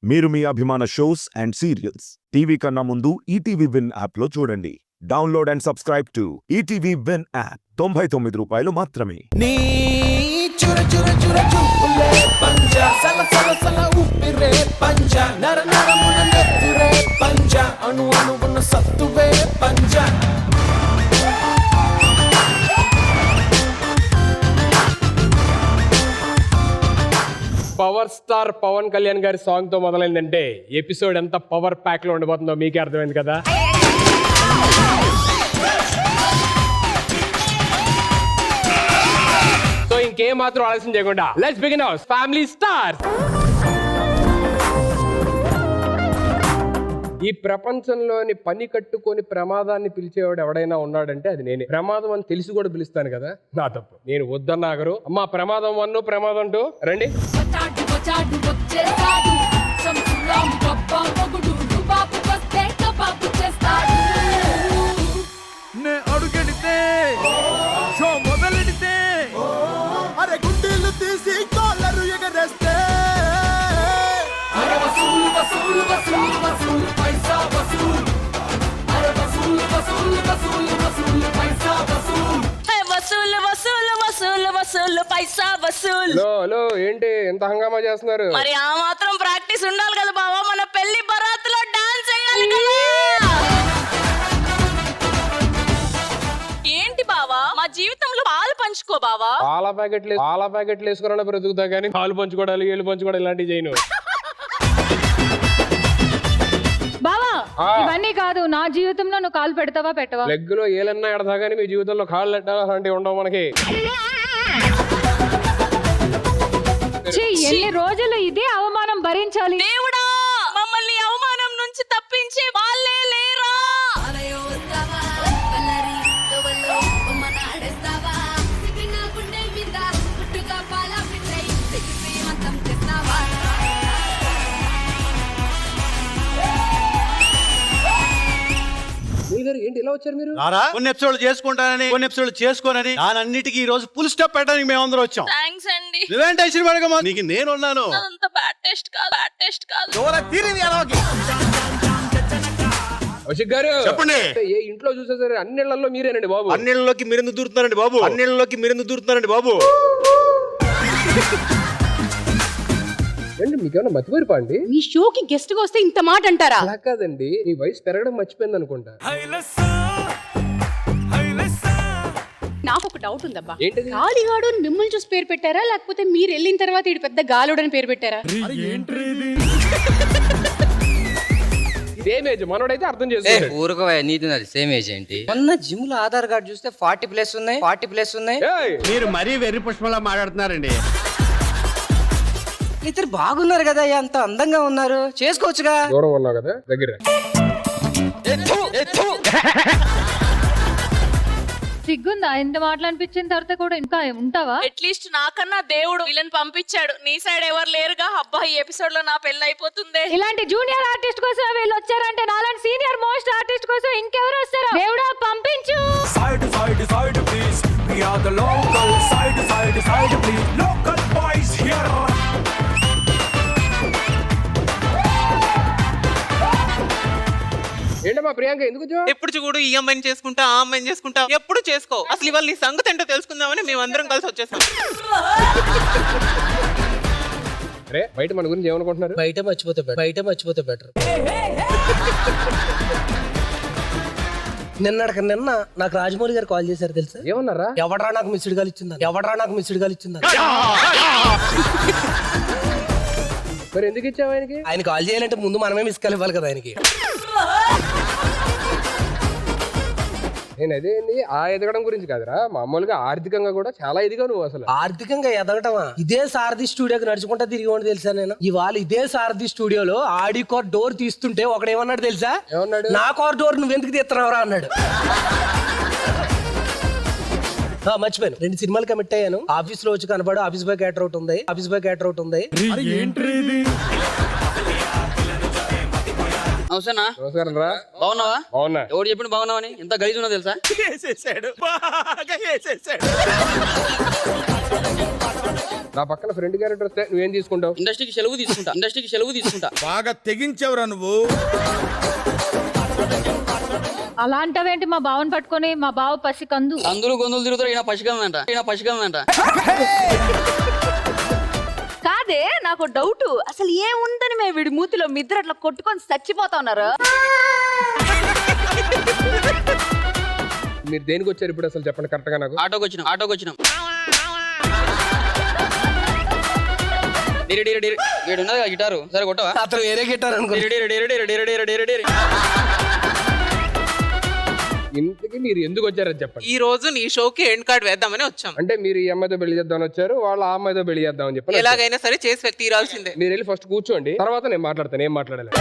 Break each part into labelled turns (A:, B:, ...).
A: మీరు మీ అభిమాన shows and serials TV కన్నా ముందు ఈటీవీ విన్ యాప్లో చూడండి. Download and subscribe to ETV win app. 99 రూపాయలు మాత్రమే.
B: నీ చుర చుర చుర చూపులే పంజ సల సల సల ఉప్పిరే పంజ నర నరమున నెత్తురే పంజ అణు అణువున సత్తువే పంజ.
C: పవర్ స్టార్ పవన్ కళ్యాణ్ గారి సాంగ్ తో మొదలైందంటే ఎపిసోడ్ ఎంత పవర్ ప్యాక్ లో ఉండబోతుందో మీకే అర్థమైంది కదా. సో ఇంకేం మాత్రం ఆలస్యం చేయకుండా let's begin our family star. ఈ ప్రపంచంలోని పని కట్టుకొని ప్రమాదాన్ని పిలిచేవాడు ఎవడైనా ఉన్నాడంటే అది నేనే. ప్రమాదం అని తెలిసి కూడా పిలుస్తాను కదా, నా తప్పు. నేను వద్దన్నాగరు అమ్మా ప్రమాదం 1 ప్రమాదం 2 రండి.
B: అడుగెడితే మొదలెడితే అరే గుండెలు తీసి కాలరు ఎగరేస్తే
C: ఏంటి ఎంత హంగామా చేస్తున్నారు?
D: మరి ఆ మాత్రం ప్రాక్టీస్ ఉండాలి కదా బావా, మన పెళ్లి బరాత్లో డాన్స్ చేయాలి కదా. ఏంటి బావా మా జీవితంలో పాలు పంచుకో బావా.
C: పాల ప్యాకెట్లు వేసుకున్నా బ్రతుకుతా కానీ పాలు పంచుకోవడాలు ఏళ్ళు పంచుకోవడం ఇలాంటివి చేయను.
E: బావా ఇవన్నీ కాదు, నా జీవితంలో నువ్వు కాలు పెడతావా పెట్టవా?
C: లెగ్ లో ఏలన్నా ఎడతా కానీ మీ జీవితంలో కాళ్ళు ఎట్టాలంటే ఉండవు మనకి.
E: ఎన్ని రోజులు ఇదే అవమానం భరించాలి?
D: దేవుడా మమ్మల్ని అవమానం నుంచి తప్పించి వాళ్ళే లేరా.
C: ఏంటి ఇలా వచ్చారు మీరు?
F: కొన్ని ఎపిసోడ్లు చేసుకుంటానని కొన్ని ఎపిసోడ్లు చేసుకోనని దానన్నిటికీ ఈ రోజు ఫుల్ స్టాప్ పెట్టడానికి మేమందరం వచ్చాం.
D: థాంక్స్ అండి.
F: నువ్వేం టెన్షన్ పడకమ్మా, నీకు నేనున్నాను.
D: అంత బ్యాడ్ టెస్ట్ కాదు.
C: కౌశిక్ గారు
F: చెప్పండి.
C: ఏ ఇంట్లో చూసా సరే అన్నిళ్లలో మీరేనండి బాబు.
F: అన్నిళ్ళలోకి మీరెందుకు దూరుతున్నారండి బాబు?
C: ఏంటి మీకేమన్నా మతిమరిపా అండి?
E: మీ షోకి గెస్ట్ గా వస్తే ఇంత మాట అంటారా?
C: అలా కాదండి, మీ వయసు పెరగడం మర్చిపోయింది అనుకుంటా.
E: నాకు ఒక డౌట్ ఉందబ్బా.
C: ఏంటిది?
E: గాలిగాడు మిమ్మల్ని చూసి పేరు పెట్టారా లేకపోతే మీరు వెళ్ళిన తర్వాత ఇటు పెద్ద గాలుడు అని పేరు పెట్టారా?
C: సేమ్ ఏజ్ మనోడైతే అర్థం చేసుకో.
G: ఊరుకో నీది నాది సేమ్ ఏజ్ ఏంటి? మొన్న జిమ్ లో ఆధార్ కార్డు చూస్తే 40+ ఉన్నాయి.
F: మీరు మరీ వెర్రి పుష్పలా మాట్లాడుతున్నారండి.
G: ఇద్దరు బాగున్నారు కదా, అంత అందంగా ఉన్నారు, చేసుకోవచ్చుగా.
C: దూరం ఉన్నావు కదా దగ్గర.
E: సిగ్గుందా ఇంత మాటలనిపించిన తర్వాత కూడా ఇంకా ఉంటావా?
D: అట్లీస్ట్ నాకన్నా దేవుడు వీళ్ళని పంపించాడు. నీ సైడ్ ఎవరు లేరుగా. అబ్బా ఈ ఎపిసోడ్ లో నా పెళ్లి అయిపోతుంది.
E: ఇలాంటి జూనియర్ ఆర్టిస్ట్ కోసం వీళ్ళు వచ్చారంటే నాలాంటి సీనియర్ మోస్ట్ ఆర్టిస్ట్ కోసం ఇంకెవరు వస్తారా? దేవుడా పంపించు.
B: Side please, we are the local. Side please, local boys here.
C: ఏంటమ్మా ప్రియాంక ఎందుకు వచ్చావు?
H: ఎప్పుడు చూడు ఈ అమ్మాయిని చేసుకుంటా ఆ అమ్మాయిని చేసుకుంటా ఎప్పుడు చేసుకో. అసలు ఇవాళ నీ సంగతి ఏంటో తెలుసుకుందామని మేమందరం కలిసి వచ్చేసాం.
C: అరే బయట మన గురించి ఏమనుకుంటున్నారు?
G: బయట మర్చిపోతే బెటర్. నిన్న నాకు రాజమౌళి గారు కాల్ చేశారు తెలుసా?
C: ఏమన్నారా?
G: ఎవడరా నాకు మిస్డ్ కాల్ ఇచ్చిందా.
C: మరి ఎందుకు ఇచ్చావు ఆయనకి?
G: ఆయన కాల్ చేయాలంటే ముందు మనమే మిస్ కాల్ ఇవ్వాలి కదా ఆయనకి.
C: నేను అదేంది ఆ ఎదగడం గురించి కాదురా, మామూలుగా ఆర్థికంగా కూడా చాలా ఎదిగా నువ్వు. అసలు
G: ఆర్థికంగా ఎదగటమా? ఇదే సారథి స్టూడియోకి నడుచుకుంటా తిరిగి తెలుసా నేను. ఇవాళ ఇదే సారథి స్టూడియోలో ఆడి కార్ డోర్ తీస్తుంటే ఒకడేమన్నాడు తెలుసా?
C: ఏమన్నాడు?
G: నా కార్ డోర్ నువ్వెందుకు తీస్తున్నావురా అన్నాడు. మర్చిపోయాను, 2 సినిమాలు కమిట్ అయ్యాను. ఆఫీస్ లో వచ్చి కనబడు ఆఫీస్ బాయ్ క్యాటర్ అవుట్ ఉంది.
H: నమస్కారం
C: రా.
H: బాగున్నావా?
C: బాగున్నా.
H: ఎవరు చెప్పిండు బాగున్నావని? ఎంత గలీజ్ ఉన్నా తెలుసా?
F: వేసేసాడు.
C: నా పక్కన ఫ్రెండ్ క్యారెక్టర్ వస్తే నువ్వేం తీసుకుంటావు?
I: ఇండస్ట్రీకి సెలవు తీసుకుంటా
B: బాగా తెగించావురా నువ్వు.
E: అలా అంటావేంటి మా బావని పట్టుకొని? మా బావ పసి కందు.
I: అందులో గొంతులు తిరుగుతారు. ఈయన పసిగలంట
D: కాదే నాకు డౌట్, అసలు ఏముందని మేము వీడి మూతిలో మీ ఇద్దరు అట్లా కొట్టుకొని చచ్చిపోతా ఉన్నారు.
C: మీరు దేనికి వచ్చారు ఇప్పుడు అసలు చెప్పండి కరెక్ట్ గా నాకు.
I: ఆటోకి వచ్చినాం వీడు ఉన్నది గిటారు సరే కొట్టవా?
G: అతను వేరే గిటార్ అనుకో.
C: ఇంతకీ మీరు ఎందుకు వచ్చారని చెప్పండి.
H: ఈ రోజు నీ షోకి ఎండ్ కార్డ్ వేద్దామని వచ్చాం.
C: అంటే మీరు ఈ అమ్మాయితో పెళ్లి చేద్దామని వచ్చారు, వాళ్ళ ఆ అమ్మాయితో పెళ్లి చేద్దామని చెప్పారు.
H: ఎలాగైనా సరే చేసి తీరాల్సిందే.
C: మీరు వెళ్ళి ఫస్ట్ కూర్చోండి, తర్వాత నేను మాట్లాడతాను. ఏం మాట్లాడాలి?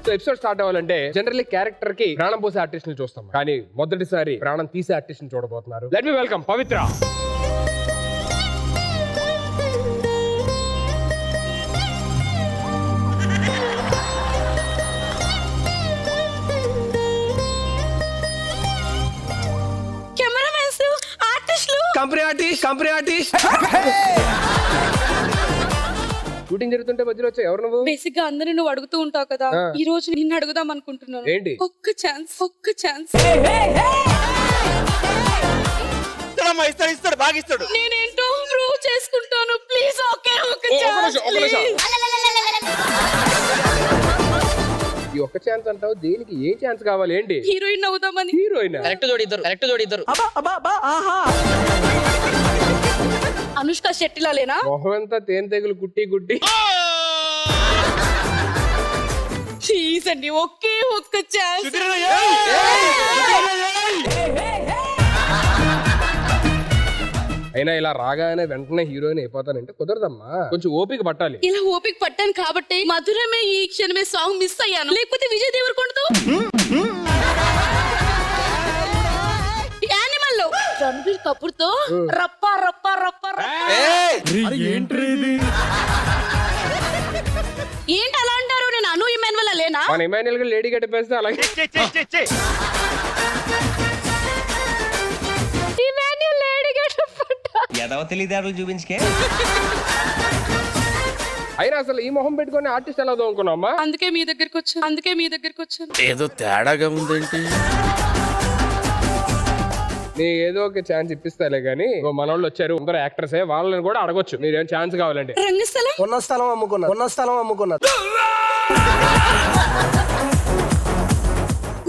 C: సో ఎపిసోడ్ స్టార్ట్ అవ్వాలంటే జనరల్లీ క్యారెక్టర్ కి ప్రాణం పోసే ఆర్టిస్ట్ ని చూస్తాం, కానీ మొదటిసారి ప్రాణం తీసే ఆర్టిస్ట్ ని చూడబోతున్నారు. లెట్ మీ వెల్కమ్ పవిత్ర.
D: కెమెరామెన్స్, ఆర్టిస్టులు,
G: కంపెనీ ఆర్టిస్ట్
C: షూటింగ్ జరుగుతుంటే మధ్యలో వచ్చా ఎవరు నువ్వు?
J: బేసిక్ గా అందరూ నువ్వు అడుగుతూ ఉంటావు కదా,
C: ఆ.
J: ఈ రోజు నిన్ను అడుగుదాం అనుకుంటున్నాను.
C: ఏంటి?
J: ఒక్క ఛాన్స్
F: ఇస్తాడు బాగా ఇస్తాడు.
J: నేనేంటో ప్రూవ్ చేసుకుంటాను. ప్లీజ్ ఓకే ఒక్క
C: ఒక
J: ఛాన్స్
C: నిమిషం. ఈ ఒక్క ఛాన్స్ అంటావు, దేనికి ఏ ఛాన్స్ కావాలి? ఏంటి?
J: హీరోయిన్ అవుదామని.
C: హీరోయిన్?
I: కరెక్ట్ జోడి ఇద్దరు
J: అనుష్క శెట్టిలా లేనా?
C: మొహం అంతా తేనె తెగులు గుట్టి గుట్టి.
J: ప్లీజ్ అండి ఒకే ఒక్క ఛాన్స్.
C: అయినా ఇలా రాగానే వెంటనే హీరోయిన్ అయిపోతానంటే కుదరదమ్మా, కొంచెం ఓపిక పట్టాలి.
J: ఇలా ఓపిక పట్టాను కాబట్టి మధురమే ఈ క్షణమే సాంగ్ మిస్ అయ్యాను. లేకపోతే విజయ్ దేవరకొండతో యానిమల్ లో రణబీర్ కపూర్ తో రప్ప రప్ప రప్ప ఏంటి అలా అంటారు? నేను అను ఇమాన్యువల్ లేనా?
C: మన ఇమాన్యుల్ గా లేడీ గడిపేస్తే అలాగే.
E: ఇమాన్యుల్ లేడీ గెటప్
B: చూపించుకే.
C: అయినా అసలు ఈ మొహం పెట్టుకొని ఆర్టిస్ట్ ఎలా అనుకున్నావమ్మా?
J: అందుకే మీ దగ్గరికి వచ్చాను.
B: ఏదో తేడాగా ఉందేంటి?
C: నీ ఏదో ఒక ఛాన్స్ ఇప్పిస్తాలే గానీ, మన వాళ్ళు వచ్చారు అందరూ యాక్టర్సే, వాళ్ళని కూడా అడగొచ్చు మీరేం ఛాన్స్ కావాలంటే.
J: రంగస్థలం
G: ఉన్న స్థలం అమ్ముకున్నారు.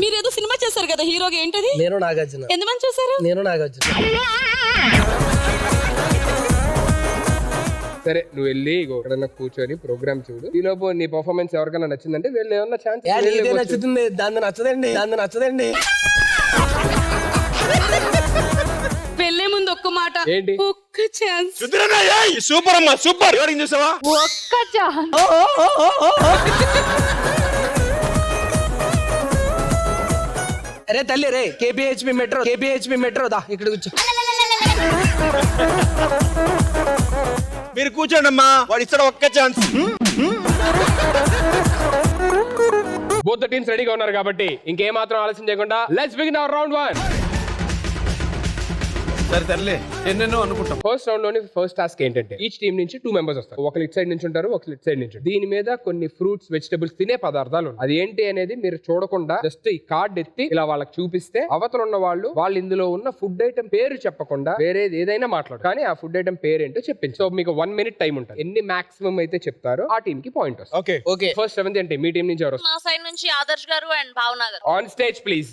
J: మీరేదో సినిమా చేశారు కదా హీరోగా, ఏంటది?
G: నేను నాగార్జున.
J: ఎంతమంది చూసారు?
C: సరే నువ్వు వెళ్ళి ఎక్కడన్నా కూర్చొని ప్రోగ్రామ్ చూడు. ఈ లోపు నీ పర్ఫార్మెన్స్ ఎవరికైనా నచ్చిందంటే వీళ్ళు ఏమన్నా ఛాన్స్
G: నచ్చుతుంది, దాన్ని నచ్చదండి.
J: వెళ్ళే ముందు ఒక్క మాట,
C: ఏంటి?
J: ఒక్క ఛాన్స్.
F: సూపర్ అమ్మా సూపర్. ఎవరిని చూసావా?
E: ఒక్క ఛాన్స్.
G: అరే తల్లి రే, కేపీహెచ్పి మెట్రో దా ఇక్కడ కూర్చో.
F: మీరు కూర్చోండి అమ్మా, వాడు ఇస్తాడు ఒక్క ఛాన్స్.
C: బోత్ ద టీమ్స్ రెడీగా ఉన్నారు కాబట్టి ఇంకేమాత్రం ఆలస్యం చేయకుండా లెట్స్ బిగిన్ అవర్ రౌండ్ 1.
B: సరే తరలే, ఎన్నెన్నో అనుకుంటాం.
C: ఫస్ట్ రౌండ్ లోని ఫస్ట్ టాస్క్ ఏంటంటే ఈచ్ టీమ్ నుంచి 2 మెంబర్స్ వస్తారు. ఒకరు ఇట్ సైడ్ నుంచి ఉంటారు, ఒకరు ఇట్ సైడ్ నుంచి. దీని మీద కొన్ని ఫ్రూట్స్ వెజిటబుల్స్ తినే పదార్థాలు ఉన్నాయి. అది ఏంటి అనేది మీరు చూడకుండా జస్ట్ ఈ కార్డ్ ఎత్తి ఇలా వాళ్ళకి చూపిస్తే అవతల ఉన్న వాళ్ళు ఇందులో ఉన్న ఫుడ్ ఐటమ్ పేరు చెప్పకుండా వేరేది ఏదైనా మాట్లాడు, కానీ ఆ ఫుడ్ ఐటమ్ పేరేంటో చెప్పింది. సో మీకు 1 minute టైం ఉంటుంది. ఎన్ని మాక్సిమం అయితే చెప్తారో ఆ టీమ్ కి పాయింట్ వస్తుంది.
I: ఓకే
C: ఫస్ట్ 7th అంటే మీ టీం నుంచి ఎవరు?
D: మా సైడ్ నుంచి ఆదర్శ్ గారు అండ్ భావన గారు.
C: On stage please.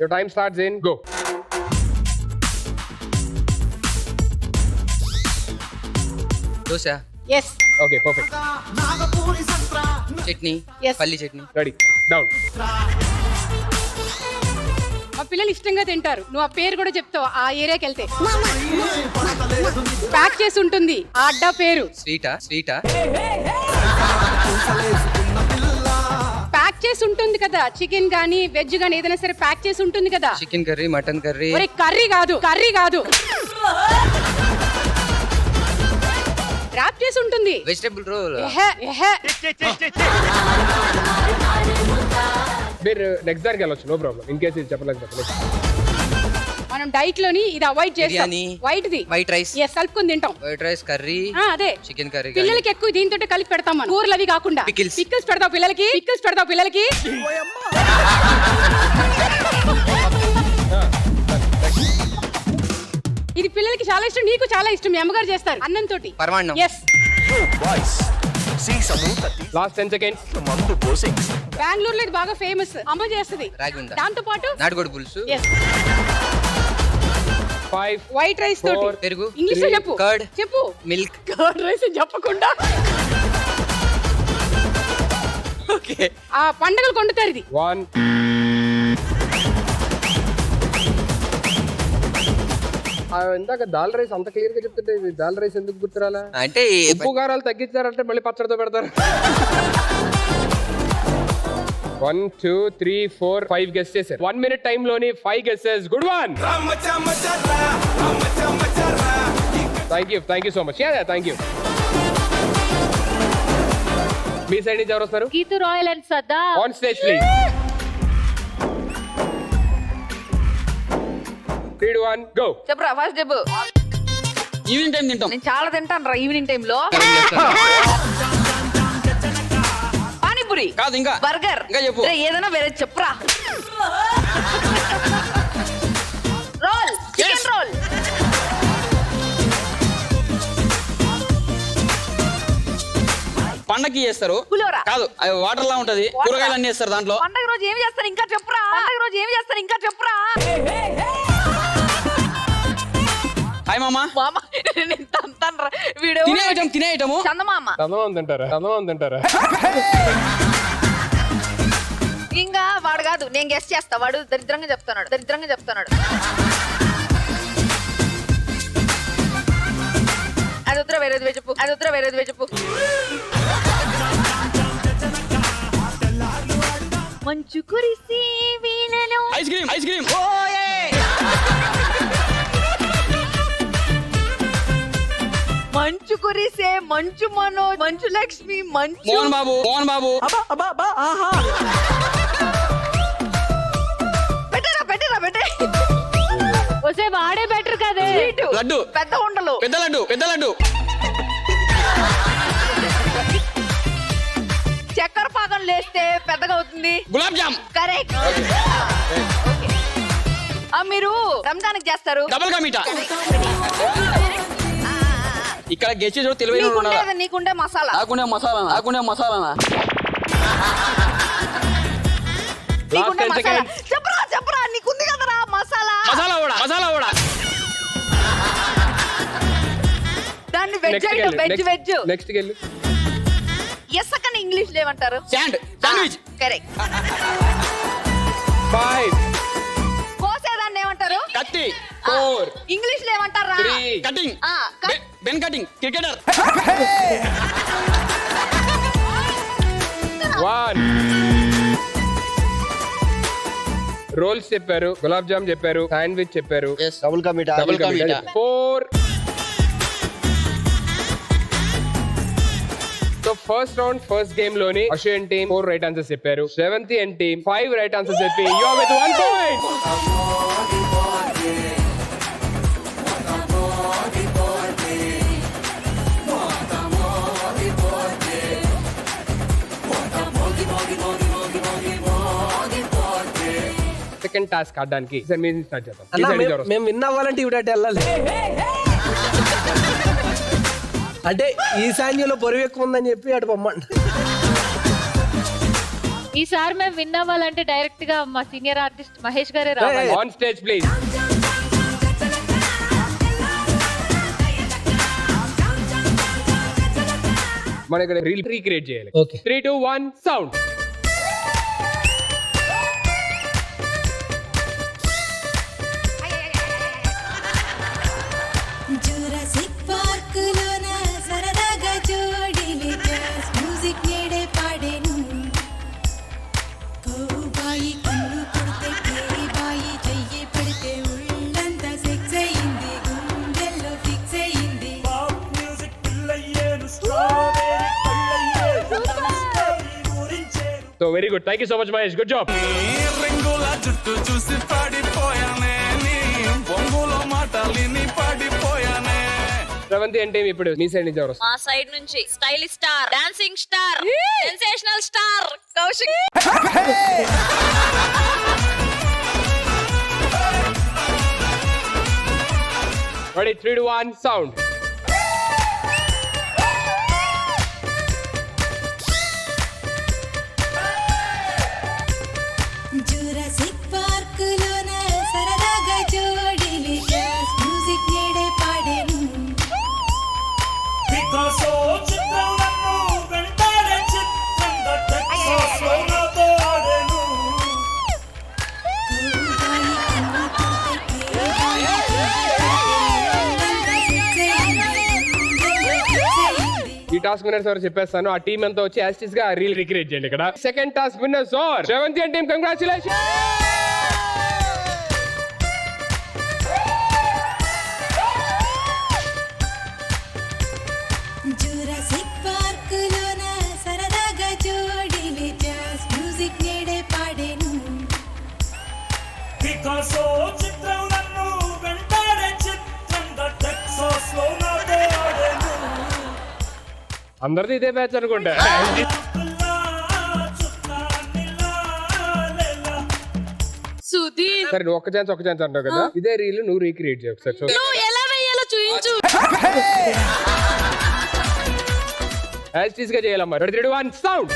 C: Your time starts in go.
I: Dosa,
J: yes
C: Okay, perfect.
I: Chutney,
J: Yes.
I: పల్లి చట్నీ.
C: Ready. Down.
J: మా పిల్లలు ఇష్టంగా తింటారు. నువ్వు ఆ పేరు కూడా చెప్తావు ఆ ఏరియాకి వెళ్తే. ప్యాక్ చేసి ఉంటుంది ఆ అడ్డా పేరు.
I: స్వీటా
J: ప్యాక్ చేసి ఉంటుంది కదా, చికెన్ గానీ వెజ్ గానీ ఏదైనా సరే ప్యాక్ చేసి ఉంటుంది కదా.
I: Chicken curry, mutton curry.
J: ఒరే కర్రీ కాదు ర్యాప్ చేసి ఉంటుంది.
I: Vegetable roll.
J: ఎహె.
C: మీరు నెక్స్ట్ దానికి వెళ్ళొచ్చు, నో ప్రాబ్లం. ఇన్ కేసు ఇది చెప్పలేకపోతే
J: మనం డైట్ లోని ఇది అవాయిడ్ చేస్తాం.
I: Biryani.
J: White the
I: white rice,
J: yes కలుపుకొని తింటాం.
I: వైట్ రైస్ కర్రీ,
J: అదే
I: చికెన్ కర్రీ,
J: పిల్లలకి ఎక్కువ దీంతో కలిపి పెడతాం మనం. కూరలు అవి కాకుండా
I: Pickles.
J: పిక్కల్స్ పెడతావు పిల్లలకి, పిక్కల్స్ పెడతావు పిల్లలకి. ఇది పిల్లలకి చాలా ఇష్టం, నీకు చాలా ఇష్టం. మీ అమ్మగారు చేస్తారు అన్నం తోటి
I: పరమాన్నం.
J: Yes
C: last 10 seconds.
J: బెంగళూరులో ఇది బాగా ఫేమస్, అమ్మ చేస్తుంది.
I: రాగి ఉందా,
J: దాంతో పాటు
I: నాటుకోడి పులుసు,
J: ఎస్
C: 5
J: వైట్ రైస్ తోటి.
I: పెరుగు,
J: ఇంగ్లీష్ లో చెప్పు,
I: కర్డ్,
J: చెప్పు.
I: మిల్క్.
J: కర్డ్ రైస్ చెప్పకుండా
I: ఓకే.
J: ఆ పండగలు కొండుతారు ఇది.
C: 1. ఇందాక దాల్ రైస్ అంత క్లియర్ గా చెప్తుంటే ఇది దాల్ రైస్ ఎందుకు గుర్తురాలా?
I: అంటే
C: ఉప్పు కారాలు తగ్గించారంటే మళ్ళీ పచ్చడితో పెడతారు. 1 2 3 4 5 గెస్ చేశారు. 1 minute టైం లోని 5 guesses. Good one. Thank you so much. Thank you. Me side నుంచి ఎవరు వస్తారు?
E: గీతు రాయల్ అండ్ సదా
C: ఆన్ స్టేజ్ ప్లీజ్. 3 2 1 గో.
D: చెప్పరా ఫస్ట్ చెప్పు.
I: ఈవినింగ్ టైం తింటాం.
D: నేను చాలా తింటాను రా ఈవినింగ్ టైం లో. పానీపూరి
I: కాదు, ఇంకా
D: బర్గర్.
I: ఇంకా చెప్పు.
D: ఏదైనా వేరే చెప్పురా. Roll, chicken roll.
I: పండక్కి చేస్తారు.
D: పులిహోర.
I: కాదు, అది వాటర్ లా ఉంటది. కూరగాయలు అన్ని చేస్తారు దాంట్లో.
D: పండగ రోజు ఏమి చేస్తారు ఇంకా చెప్పురా. పండగ రోజు ఏమి చేస్తారు ఇంకా చెప్పురా.
I: హాయ్ మామా.
D: మామ నేను తంతాను వీడియో.
I: తినే ఐటమ్
D: చందమామ.
C: చందమామ తింటారా?
D: ఇంకా వాడు కాదు, నేను గెస్ట్ చేస్తా. వాడు దరిద్రంగా చెప్తున్నాడు. అది ఉత్తర వేరేది చెప్పు. మంచు కురిసి వీణలో.
I: Ice cream.
D: మంచు కురిసే మంచు మనోజ్, మంచు లక్ష్మి, మంచు
I: మోహన్ బాబు.
D: పెట్టరా
E: వస్తే వాడే బెటర్ కదే.
I: లడ్డు,
D: పెద్ద ఉండలు.
I: పెద్ద లడ్డు.
D: చక్కెర పాకం లేస్తే పెద్దగా అవుతుంది.
I: గులాబ్ జామ్.
D: కరెక్ట్. మీరు రంజాన్ చేస్తారు.
I: డబుల్ కా మీఠా. ఇక్కడ గెస్ట్ చేసి తెలివైన
D: నీకుండే మసాలా.
I: నాకుండే మసాలా.
D: నీకుండే మసాలా. చెప్పరా నీకుంది కదరా మసాలా.
I: మసాలా కూడా.
D: దాన్ని వెజ్ ఐటమ్. వెజ్
C: నెక్స్ట్ వెళ్ళు.
D: ఎస్సకని ఇంగ్లీష్ లో ఏమంటారు?
I: శాండ్విచ్.
D: కరెక్ట్.
C: 5
D: కోసేదాన్ని ఏమంటారు?
I: కత్తి.
C: 4
D: ఇంగ్లీష్ లో ఏమంటారా?
C: 3
I: కటింగ్. బెన్ కటింగ్. క్రికెటర్.
C: 1 రోల్స్ చెప్పారు, గులాబ్ జామ్ చెప్పారు, శాండ్విచ్ చెప్పారు,
F: డబుల్ కా మీఠా.
C: 4. So first round first game లోని అశ్విన్ టీమ్ 4 రైట్ ఆన్సర్స్ చెప్పారు. Sravanthi and team 5 right answers చెప్పి you are with 1 point. Second task ఆడడానికి సార్ మీరు స్టార్ట్ చేద్దాం. ఈ side నుంచి ఎవరు వస్తారు?
G: మేము విన్ అవ్వాలంటే ఇవిడట వెళ్ళాలి. అంటే ఈశాన్యంలో బరువు ఎక్కువ ఉందని చెప్పి అటు పొమ్మండి.
E: ఈసారి మేము విన్ అవ్వాలంటే డైరెక్ట్ గా మా సీనియర్ ఆర్టిస్ట్ మహేష్ గారే రావాలి.
C: On stage please. మనం ఇక్కడ రీల్ రీక్రియేట్ చేయాలి.
G: Okay.
C: 3 2 1 సౌండ్.
B: జురాసిక్ పార్క్ లోన సరదాగా జోడీలు జాస్ మ్యూజిక్ నేడే పాడేను. బాయి కన్ను కొడితే బాయి చెయ్యి పడితే ఉళ్ళంతా సెక్స్ అయింది, గుండెల్లో ఫిక్స్ అయింది. మ్యూజిక్ పిల్లయ్యేను, స్ట్రాబెర్రీ పళ్ళయ్యేను, గురించే
C: very good, thank you so much Mahesh, good job.
B: రింగుల జుట్టు చూసి పడిపోయానే నీ బొంగులో మాటలిని పడిపోయానే.
C: శ్రవంతి అంటే ఇప్పుడు మీ సైడ్ నుంచి ఎవరు వస్తారు?
D: మా సైడ్ నుంచి stylish star, dancing star, sensational star Kaushik.
C: Ready, 3, 2, 1, sound.
K: Jurassic Park లోన సరదాగా జోడిలి జాస్ మ్యూజిక్ నేడే పాడేను.
B: పికాసో చిత్రం నన్ను వెంటాడే చిత్రంగా టెక్సాస్లో నాతో ఆడేను.
C: ఈ టాస్క్ విన్నర్స్ ఎవరు చెప్పేస్తాను. ఆ టీమ్ అంతా వచ్చి యాస్టిస్ గా రీల్ రిక్రియేట్ చేయండి. ఇక్కడ second task winners are Sravanthi and team, congratulation.
K: Jurassic Park లోన సరదాగా జోడిలి జాస్ మ్యూజిక్ నేడే పాడేను.
B: పికాసో చిత్రం నన్ను వెంటాడే చిత్రంగా టెక్సాస్లో నాతో ఆడేను.
C: అందరిది ఇదే బ్యాచ్ అనుకుంటా.
D: సుధీర్,
C: సరే నువ్వు ఒక్క ఛాన్స్ అంటావు కదా, ఇదే రీల్ నువ్వు రీక్రియేట్ చేయవు సార్.
D: నువ్వు ఎలా వేయాలో చూయించు.
C: యాస్టిస్ గా చేయాలమ్మా. Ready, 3, 2, 1, sound.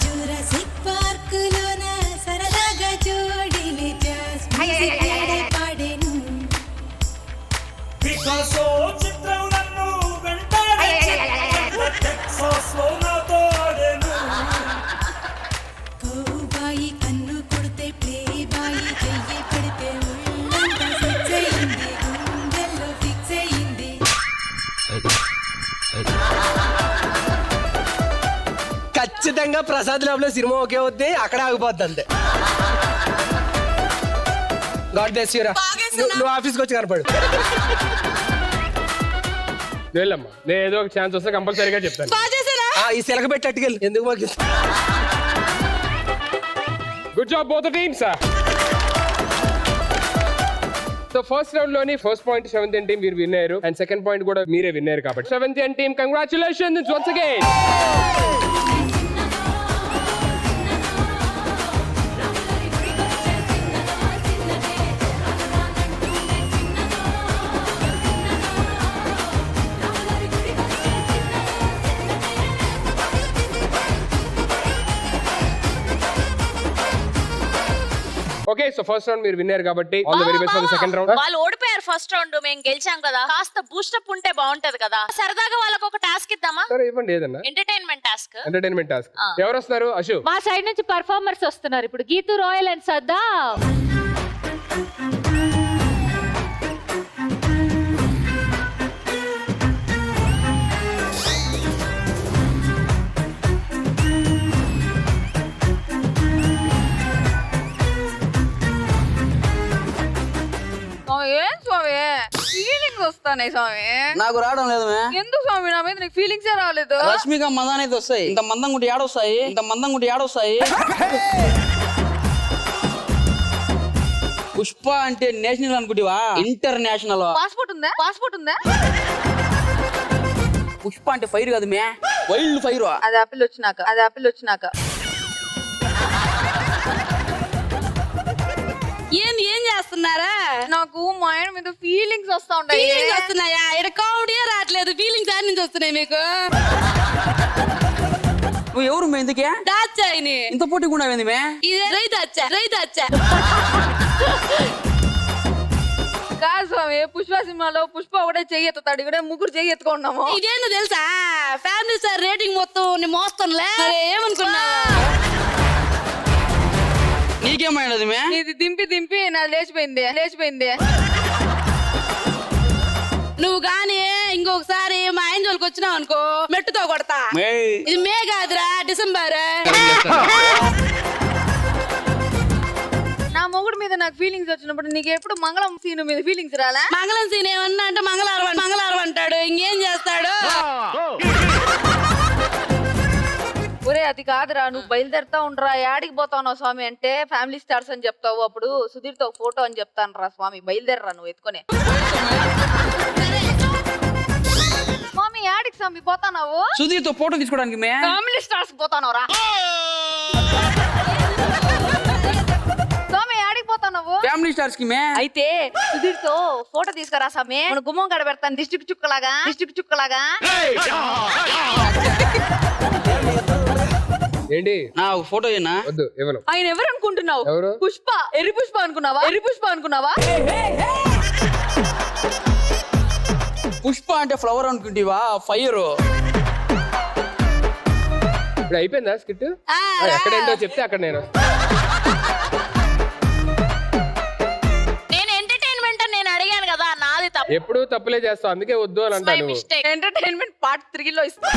K: జురాసిక్ పార్క్ లోన సరదాగా జోడిలి జాస్ మ్యూజిక్ నేడే పాడేను.
B: పికాసో చిత్రం నన్ను వెంటాడే చిత్రంగా టెక్సాస్లో నాతో ఆడేను.
K: కౌబాయి కన్ను కొడితే ప్లే బాయి చెయ్యి పెడితే ఒళ్ళంతా స్విచ్ అయింది, గుండెల్లో ఫిక్స్ అయింది.
G: ఖచ్చితంగా ప్రసాద్ ల్యాబ్ లో సినిమా ఒకే వద్దే, అక్కడ ఆగిపోద్ది అంతే. గాడ్ బ్లెస్ యు రా. నువ్వు ఆఫీస్కి వచ్చి కనపడు.
C: వెళ్ళమ్మా, నేను ఏదో ఒక ఛాన్స్ వస్తే కంపల్సరీగా చెప్తాను.
G: ఈ సిలక పెట్టి అట్టుకెళ్ళి ఎందుకు మాకు
C: good job both teams. So first round లోని ఫస్ట్ పాయింట్ సెవెంత్ టీం మీరు విన్ అయ్యారు, అండ్ సెకండ్ పాయింట్ కూడా మీరే విన్ అయ్యారు. కాబట్టి seventh team, congratulations once again. Okay, so first round మీరు విన్నారు కాబట్టి all the very best for the second round.
D: వాళ్ళు ఓడిపోయారు ఫస్ట్ రౌండ్, మేము గెలిచాం కదా, కాస్త బూస్టప్ ఉంటే బాగుంటది కదా. సరదాగా వాళ్ళకి ఒక టాస్క్ ఇద్దామా?
C: సరే ఇవ్వండి ఏదన్నా.
D: Entertainment task.
C: Entertainment task. ఎవరు వస్తారు? అశు.
E: మా సైడ్ నుంచి పర్ఫార్మర్స్ వస్తున్నారు ఇప్పుడు. Geethu royal and సద్దా.
J: ఏం స్వామి ఫీలింగ్స్ వస్తాయి స్వామి?
I: నాకు రావడం లేదు మే.
J: ఎందుకు స్వామి నా మీద నీకు ఫీలింగ్స్ రాలేదు?
I: రష్మిక మందం అయితే వస్తాయి, ఇంత మందం గుంటి ఏడొస్తాయి, ఇంత మందం గుంటి ఏడొస్తాయి. పుష్ప అంటే నేషనల్ అనుకుంటివా? ఇంటర్నేషనల్.
J: పాస్పోర్ట్ ఉందా? పాస్పోర్ట్ ఉందా?
I: పుష్ప అంటే ఫైర్ కాదు మే, వైల్డ్ ఫైర్.
J: అది ఆపిల్ వచ్చినాక.
D: ఏం చేస్తున్నారా?
J: నాకు మా ఆయన మీద ఫీలింగ్స్ వస్తా ఉంటాయి.
D: వస్తున్నాయా? ఇక్కడ కామెడీ రావట్లేదు, ఫీలింగ్స్ అన్ని నుంచి వస్తున్నాయి మీకు.
I: నువ్వు ఎవరు మే? ఎందుకే
D: దాచాయిని
I: ఇంత పోటీ కూడా మే?
D: ఇదే రైతచ్చా.
J: కాదు స్వామి, పుష్ప సినిమాలో పుష్ప ఒకటే చెయ్యి ఎత్తుతాడు, ఇక్కడ ముగ్గురు చెయ్యి ఎత్తుకున్నాము.
D: ఇదేందో తెలుసా? ఫ్యామిలీ సార్ రేటింగ్ మొత్తం మోస్తానులే. ఏమనుకున్నా?
I: నీకేమైనది మే?
J: ఇది దింపి నాది లేచిపోయింది.
D: నువ్వు గానీ ఇంకొకసారి మా ఆయన జోలికి వచ్చినావు అనుకో, మెట్టుతో కొడతా. ఇది మే కాదురా, డిసెంబర్.
J: నా మొగుడు మీద
I: మీద నాకు ఫీలింగ్స్ వచ్చినప్పుడు నీకు ఎప్పుడు మంగళం సీన్ మీద ఫీలింగ్స్ రాలా?
D: మంగళం సీన్ ఏమన్నా అంటే మంగళవారం అంటాడు, ఇంకేం చేస్తాడు?
I: ఒరే అది కాదురా, నువ్వు బయలుదేరుతా ఉండరా, యాడికి పోతావు స్వామి అంటే ఫ్యామిలీ స్టార్స్ అని చెప్తావు, అప్పుడు సుధీర్ తో ఫోటో అని చెప్తాను రా స్వామి, బయలుదేరరా నువ్వు ఎత్తుకొని. స్వామి యాడికి స్వామి పోతానావు?
C: సుధీర్ తో ఫోటో తీసుకోవడానికి మే
I: ఫ్యామిలీ స్టార్స్ పోతానవరా? స్వామి యాడికి పోతానావు?
C: ఫ్యామిలీ స్టార్స్ కి మే.
I: అయితే సుధీర్ తో ఫోటో తీసుకురా స్వామి, మన గుమ్మం కాడ పెడతాను దిష్టికి చుక్కలాగా.
C: ఏంటి
I: నా ఫోటో ఏనా?
C: వద్దు ఇవ్వను.
I: ఆయన ఎవరు అనుకుంటున్నావు?
C: ఎవరు?
I: పుష్ప. ఎర్రి పుష్ప అనుకున్నావా?
C: పుష్ప అంటే ఫ్లవర్ అనుకుంటివా? ఫైర్. ఇప్పుడు అయిపోయిందా స్కిట్? ఎక్కడేంటో చెప్తే అక్కడ నేను
D: ఎంటర్టైన్మెంట్ నేను అడిగాను కదా, నాది తప్పు.
C: ఎప్పుడు తప్పులే చేస్తావు, అందుకే వద్దు అని అంటాను.
I: ఎంటర్టైన్మెంట్ పార్ట్ 3 లో ఇస్తా.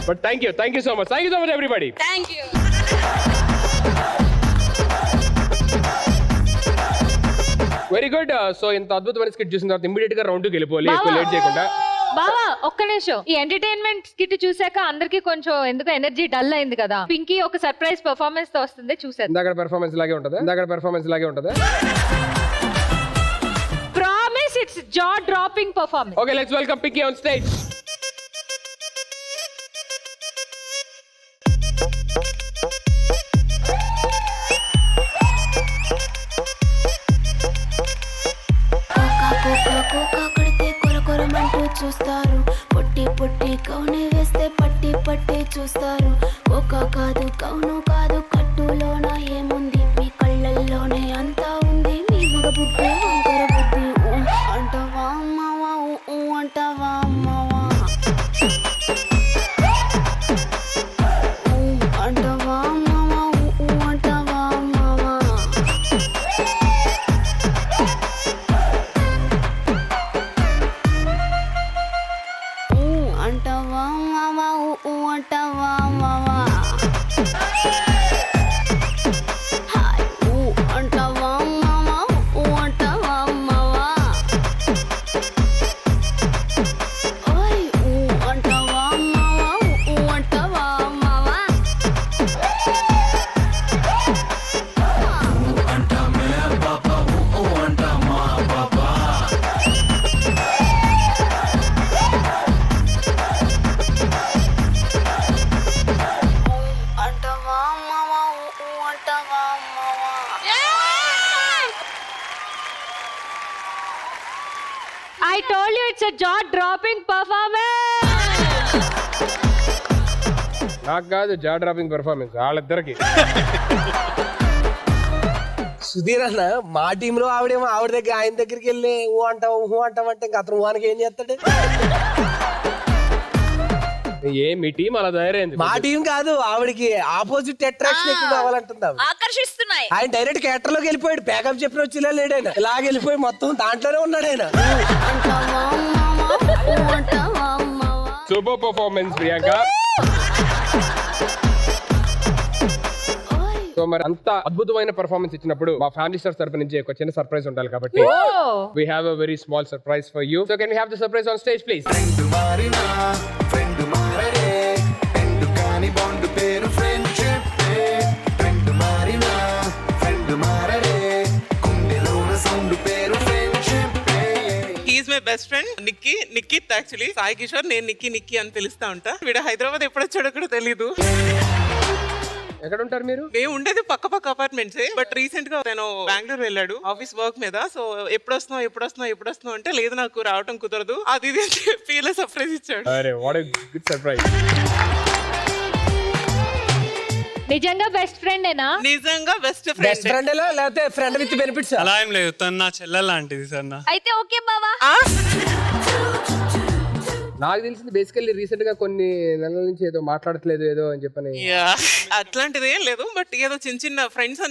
C: But thank you so much everybody.
D: Thank you.
C: Very good. So ఇంత అద్భుతమైన స్కిట్ చూసిన తర్వాత ఇమ్మీడియట్ గా రౌండ్ కి వెళ్ళిపోవాలి, ఎక్కువ లేట్ చేయకుండా.
E: బావా ఒక్క నిమిషం, ఈ ఎంటర్టైన్మెంట్ స్కిట్ చూసాక అందరికి కొంచెం ఎందుకు ఎనర్జీ డల్ అయింది కదా, పింకీ ఒక సర్ప్రైజ్ పెర్ఫార్మెన్స్ తో వస్తుంది, చూసేద్దాం.
C: ఇందాక పెర్ఫార్మెన్స్ లాగే ఉంటదా?
E: ప్రామిస్ ఇట్స్ జా dropping performance.
C: Okay, let's welcome Pinky on stage.
K: చూస్తారు పొట్టి కౌని వేస్తే పట్టి చూస్తారు. కోకా కాదు కౌను కాదు, కట్టులోన ఏముంది, మీ కళ్ళల్లోనే అంతా ఉంది, మీ మగ బుద్ధి వంకర బుద్ధి. అంటవా అమ్మవా, అంటవా అమ్మవా, అంటవా అమ్మవా, అంటవా అమ్మవా. అంటవా మావా, అంటవా మావా. హాయ్ అంటవా మావా, అంటవా మావా. ఓయ్ అంటవా మావా, అంటవా మావా. అంటవా మావా, అంటవా మావా.
E: I told you it's a jaw dropping performance.
C: నాకు కాదు జా డ్రాపింగ్ పెర్ఫార్మెన్స్, వాళ్ళిద్దరికి.
G: సుధీర్ అన్న మా టీమ్ లో ఆవిడేమో ఆవిడ దగ్గర ఆయన దగ్గరికి వెళ్ళి ఊ అంటావు అంటే ఇంకా అతను ఊహానికి ఏం చేస్తాడు?
C: మీ టీం అలా తయారైంది.
G: మా టీం కాదు, ఆవిడకి ఆపోజిట్ అట్రాక్షన్ ఎక్కువ కావాలంటుంది ఆవిడ.
D: ఆకర్షిస్తున్నాయి.
G: ఆయన డైరెక్ట్ క్యారెక్టర్ లోకి వెళ్ళిపోయాడు, ప్యాకప్ చెప్పిన వచ్చేలా లేడు ఆయన, ఇలాగ వెళ్ళిపోయి మొత్తం దాంట్లోనే ఉన్నాడు ఆయన.
K: అంటవా మావా, అంటవా మావా.
C: Super performance Priyanka. సో మరి అంత అద్భుతమైన పర్ఫార్మెన్స్ ఇచ్చినప్పుడు మా ఫ్యామిలీ స్టార్స్ తరపు నుంచి ఒక చిన్న సర్ప్రైజ్ ఉండాలి కాబట్టి we have a very small surprise for you. So can we have the surprise on stage please?
H: He is my best friend Nikki actually Sai Kishore, నేను నిక్కీ అని పిలుస్తా ఉంటా. వీడు హైదరాబాద్ ఎప్పుడు వచ్చాడో కూడా తెలీదు.
C: ఎక్కడ ఉంటారు మీరు?
H: మేము ఉండేది పక్క అపార్ట్మెంట్స్, బట్ రీసెంట్ గా నేను బెంగళూరు వెళ్ళాడు ఆఫీస్ వర్క్ మీద. సో ఎప్పుడు వస్తున్నావు అంటే లేదు నాకు రావటం కుదరదు, అది ఇది అని చెప్పి ఇలా సర్ప్రైజ్ ఇచ్చాడు.
C: అరే వాట్ ఎ గుడ్ సర్ప్రైజ్.
E: నిజంగా బెస్ట్ ఫ్రెండ్ ఏనా?
H: నిజంగా బెస్ట్
G: బెస్ట్ ఫ్రెండ్ లేకపోతే ఫ్రెండ్ విత్ బెనిఫిట్స్?
F: అలా ఏం లేదు, తను నా చెల్లెల్ లాంటిది సార్.
I: అయితే ఓకే బావా.
C: నాకు తెలిసింది బేసికల్లీ రీసెంట్ గా కొన్ని నెలల నుంచి ఏదో మాట్లాడట్లేదు ఏదో అని చెప్పని.
H: అట్లాంటిది ఏం లేదు, బట్ ఏదో చిన్న ఫ్రెండ్స్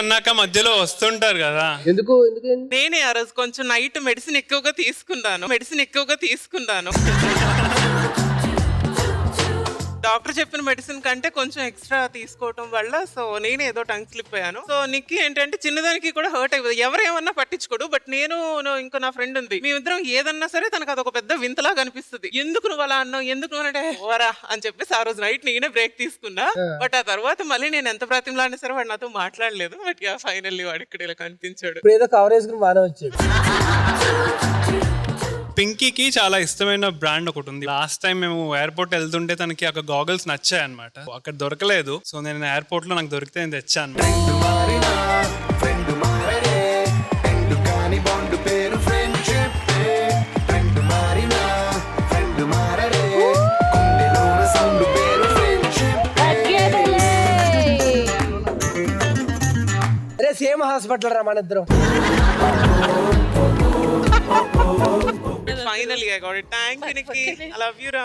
F: అన్నాక మధ్యలో వస్తుంటారు కదా.
C: ఎందుకు
H: నేనే ఆ రోజు కొంచెం నైట్ మెడిసిన్ ఎక్కువగా తీసుకున్నాను. డాక్టర్ చెప్పిన మెడిసిన్ కంటే కొంచెం ఎక్స్ట్రా తీసుకోవటం వల్ల సో నేను ఏదో టంగ్ స్లిప్ అయ్యాను. సో నిక్కి ఏంటంటే చిన్నదానికి కూడా హర్ట్ అయిపోతుంది, ఎవరేమన్నా పట్టించుకోడు. బట్ నేను ఇంకో నా ఫ్రెండ్ ఉంది, మేమిద్దరం ఏదన్నా సరే తనకు అదొక పెద్ద వింతలా కనిపిస్తుంది. ఎందుకు నువ్వు అలా అన్నావు, ఎందుకు నువ్వు అంటే ఓరా అని చెప్పేసి ఆ రోజు నైట్ నేనే బ్రేక్ తీసుకున్నా. బట్ ఆ తర్వాత మళ్ళీ నేను ఎంత ప్రతిమలాడినా సరే వాడు నాతో మాట్లాడలేదు. బట్ ఫైనల్లీ వాడు ఇక్కడ ఇలా కనిపించాడు.
G: ఇప్పుడు ఏదో కవరేజ్ బాగానే వచ్చాడు.
L: పింకీకి చాలా ఇష్టమైన బ్రాండ్ ఒకటి ఉంది. లాస్ట్ టైం మేము ఎయిర్పోర్ట్ వెళ్తుంటే తనకి ఒక గాగల్స్ నచ్చాయి అనమాట. అక్కడ దొరకలేదు, సో నేను ఎయిర్పోర్ట్ లో నాకు దొరికితే నేను తెచ్చాను.
G: సేమ్ హాస్పిటల్ రా మన ఇద్దరం.
H: Finally I got it. Thank you Nikki. I love you ra.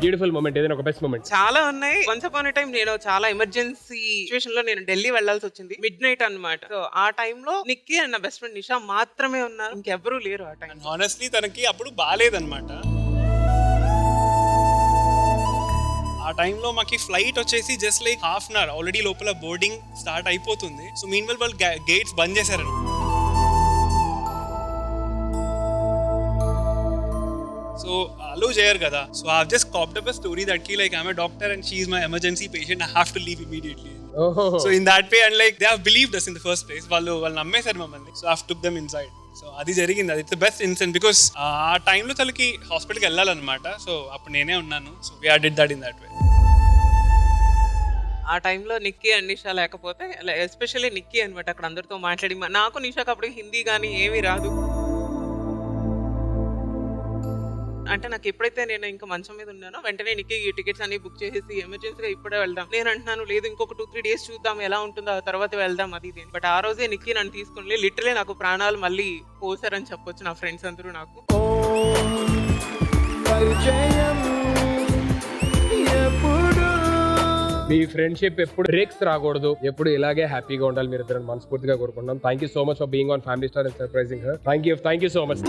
C: Beautiful moment, ఏదైనా ఒక బెస్ట్ మూమెంట్.
H: చాలా ఉన్నాయి. వన్స్ అపాన్ ఎ టైం నేను చాలా ఎమర్జెన్సీ సిచువేషన్ లో నేను ఢిల్లీ వెళ్లాల్సి వచ్చింది, మిడ్ నైట్ అన్నమాట. సో ఆ టైంలో నిక్కీ అండ్ నా బెస్ట్ ఫ్రెండ్ నిషా మాత్రమే ఉన్నారు, ఇంకెవ్వరూ లేరు ఆ టైం.
L: హానెస్ట్లీ తనకి అప్పుడు బాగాలేదన్నమాట. ఆ టైంలో మాకు ఫ్లైట్ వచ్చేసి just like half an hour, already లోపల బోర్డింగ్ స్టార్ట్ అయిపోతుంది. సో మీన్వెల్ వాళ్ళు గేట్స్ బంద్ చేశారు. సో అలో చేయరు కదా. So I have just cooked up a story that కి like I'm a doctor and she is my emergency patient, I have to leave immediately. So in that way and like they have believed us in the first place. వాళ్ళు నమ్మేశారు మమ్మల్ని. So I have took them inside. So అది జరిగింది. అది the best incident because ఆ టైంలో తనకి హాస్పిటల్కి వెళ్ళాలన్నమాట. సో అప్పుడు నేనే ఉన్నాను. So we did that in that way.
H: ఆ టైంలో నిక్కీ అండ్ నిషా లేకపోతే, ఎస్పెషల్లీ నిక్కీ అనమాట, అక్కడ అందరితో మాట్లాడి. నాకు నిషాకి అప్పుడు హిందీ కానీ ఏమీ రాదు. అంటే నాకు ఎప్పుడైతే నేను ఇంకా మంచం మీద ఉన్నానో వెంటనే నిక్కీ ఈ టికెట్స్ అన్ని బుక్ చేసేసి ఎమర్జెన్సీగా ఇప్పుడే వెళ్దాం. నేను అంటున్నాను లేదు ఇంకొక 2-3 days చూద్దాం ఎలా ఉంటుందో, ఆ తర్వాత వెళ్దాం అది ఇది. బట్ ఆ రోజే నిక్కీ నన్ను తీసుకుని లిటరలీ నాకు ప్రాణాలు మళ్ళీ పోసారని చెప్పొచ్చు నా ఫ్రెండ్స్ అందరూ నాకు.
C: మీ ఫ్రెండ్షిప్ ఎప్పుడు బ్రేక్స్ రాకూడదు, ఎప్పుడు ఇలాగే హ్యాపీగా ఉండాలి. మీరు ఇద్దరు మనస్ఫూర్తిగా కోరుకుంటాం. Thank you so much for being on family star and surprising her. Thank you so much.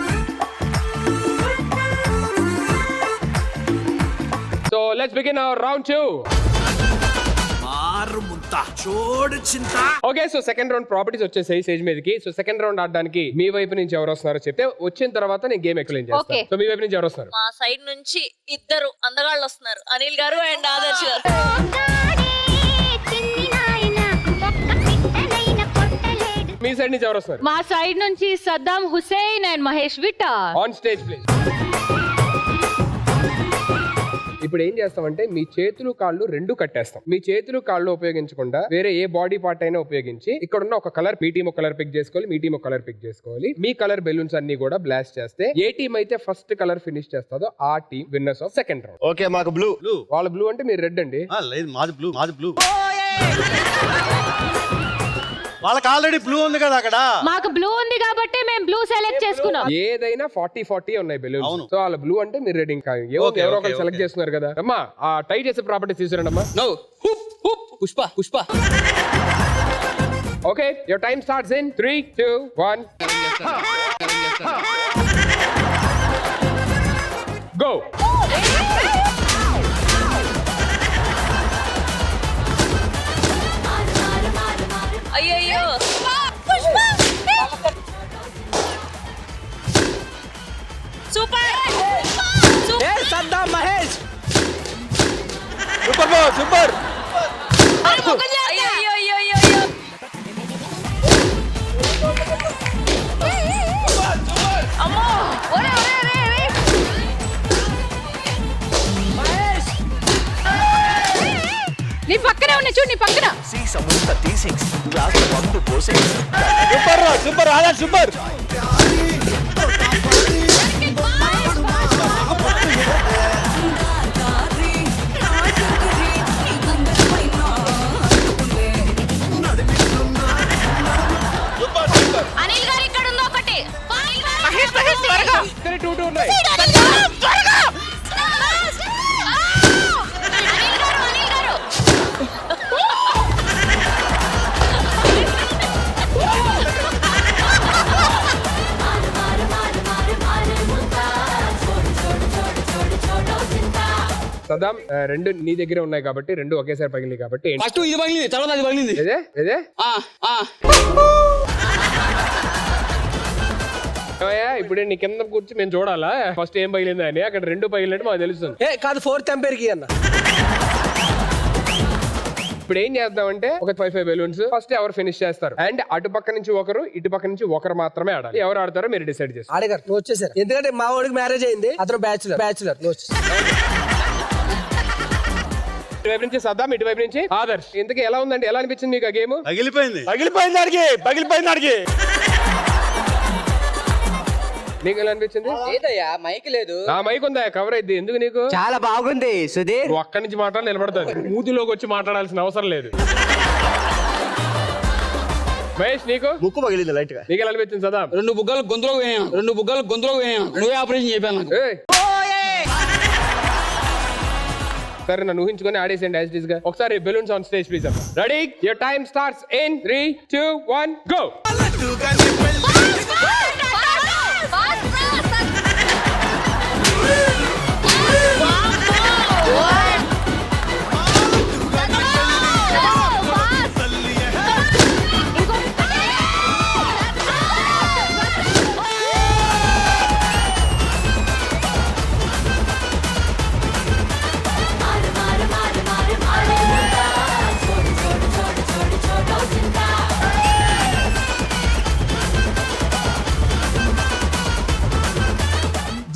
C: So let's begin our round 2. Okay, so second round properties వచ్చేసాయి స్టేజ్ మీదకి. సో సెకండ్ రౌండ్ ఆడడానికి మీ వైపు నుంచి ఎవరు వస్తున్నారో చెప్తే వచ్చిన తర్వాత నేను గేమ్ ఎక్స్ప్లెయిన్ చేస్తాను. సో మీ వైపు నుంచి ఎవరు వస్తున్నారు?
I: మా సైడ్ నుంచి ఇద్దరు అందగాళ్ళు వస్తున్నారు, అనిల్ గారు అండ్ ఆదర్శ్ గారు.
C: మీ సైడ్ నుంచి ఎవరు వస్తున్నారు?
E: మా సైడ్ నుంచి Saddam Hussain and Mahesh Vitta.
C: On stage please. ఇప్పుడు ఏం చేస్తామంటే మీ చేతులు కాళ్ళు రెండు కట్టేస్తాం. మీ చేతులు కాళ్ళు ఉపయోగించకుండా వేరే ఏ బాడీ పార్ట్ అయినా ఉపయోగించి ఇక్కడ ఉన్న ఒక కలర్, మీ టీం ఒక కలర్ పిక్ చేసుకోవాలి, మీ టీం ఒక కలర్ పిక్ చేసుకోవాలి. మీ కలర్ బెలూన్స్ అన్ని కూడా బ్లాస్ట్ చేస్తే ఏ టీం అయితే ఫస్ట్ కలర్ ఫినిష్ చేస్తుందో ఆ team winners of second round.
F: Okay, మాకు బ్లూ.
C: వాళ్ళ బ్లూ అంటే మీరు రెడ్ అండి.
F: లేదు, మాది బ్లూ. వాళ్ళకి ఆల్రెడీ బ్లూ ఉంది కదా అక్కడ.
E: మాకు బ్లూ ఉంది కాబట్టి మేము బ్లూ సెలెక్ట్ చేసుకున్నాం.
C: ఏదైనా 40 ఉన్నాయి బెలూన్స్. సో వాళ్ళ బ్లూ అంటే మీరు రెడ్. ఇంకా ఎవరో ఒకరు సెలెక్ట్ చేస్తున్నారు కదా. అమ్మా ఆ టై చేసే ప్రాపర్టీస్ తీసుకురండి అమ్మా. No Pushpa. Okay, your time starts in 3, 2, 1 గో.
I: అయ్యయ్యో సూపర్
G: సద్దాం మహేష్.
F: సూపర్.
I: అయ్యయ్యో అమ్మో ఒరే
J: నీ పక్కనే ఉన్నా చూడు, నీ పక్కన.
F: సూపర్ ఆదా సూపర్.
I: అనిల్ గారు ఇక్కడ ఉంది ఒకటి.
H: మహేష్ త్వరగా.
C: ఇక్కడ 2 ఉన్నాయి. సదాం రెండు నీ దగ్గర ఉన్నాయి కాబట్టి రెండు ఒకేసారి పగిలి కాబట్టి
F: ఫస్ట్ ఇది పగిలింది, తర్వాత అది పగిలింది.
C: ఏదే ఇప్పుడు నీ కింద కూర్చి మేము చూడాలా ఫస్ట్ ఏం పగిలింది అని? అక్కడ రెండు పగిలినట్టు మాకు తెలుస్తుంది.
G: కాదు 4th ఎంపైర్ కి అన్న.
C: ఇప్పుడు ఏం చేద్దామంటే ఒక 5 బెలూన్స్ ఫస్ట్ ఎవరు ఫినిష్ చేస్తారు అండ్ అటు పక్క నుంచి ఒకరు ఇటు పక్క నుంచి ఒకరు మాత్రమే ఆడాలి. ఎవరు ఆడతారో మీరు డిసైడ్ చేస్తారు.
G: ఆడగారు నువ్వు వచ్చేసారు, ఎందుకంటే మా వాడికి మ్యారేజ్ అయింది, అతను బ్యాచులర్ నువ్వు వచ్చేసారు.
C: ఇటువైపు నుంచి సద్దాం, ఇటువైపు నుంచి ఆదర్శ్. ఇంతకీ ఎలా ఉందండి? ఎలా అనిపించింది మీకు ఆ గేమ్?
F: పగిలిపోయింది.
C: నీకు ఎలా అనిపించింది?
G: మైక్ లేదు.
C: నా మైక్ ఉందా? కవర్ అయింది. ఎందుకు నీకు?
G: చాలా బాగుంది సుధీర్.
C: నువ్వు అక్కడి నుంచి మాట్లాడి నిలబడుతుంది. మూతిలోకి వచ్చి మాట్లాడాల్సిన అవసరం లేదు. మహేష్ నీకు?
F: ముక్కు పగిలింది లైట్ గా.
C: నీకు ఎలా అనిపించింది సదా?
F: 2 బుగ్గలు గొంతులోకి వేయాం. నువ్వే ఆపరేషన్ చెప్పాను నాకు.
C: సరే నన్ను ఊహించుకొని ఆడేసేయండి యాజ్ ఇట్ ఈస్ గా. ఒకసారి balloons on stage please. Ready? Your time starts in 3 2 1 go.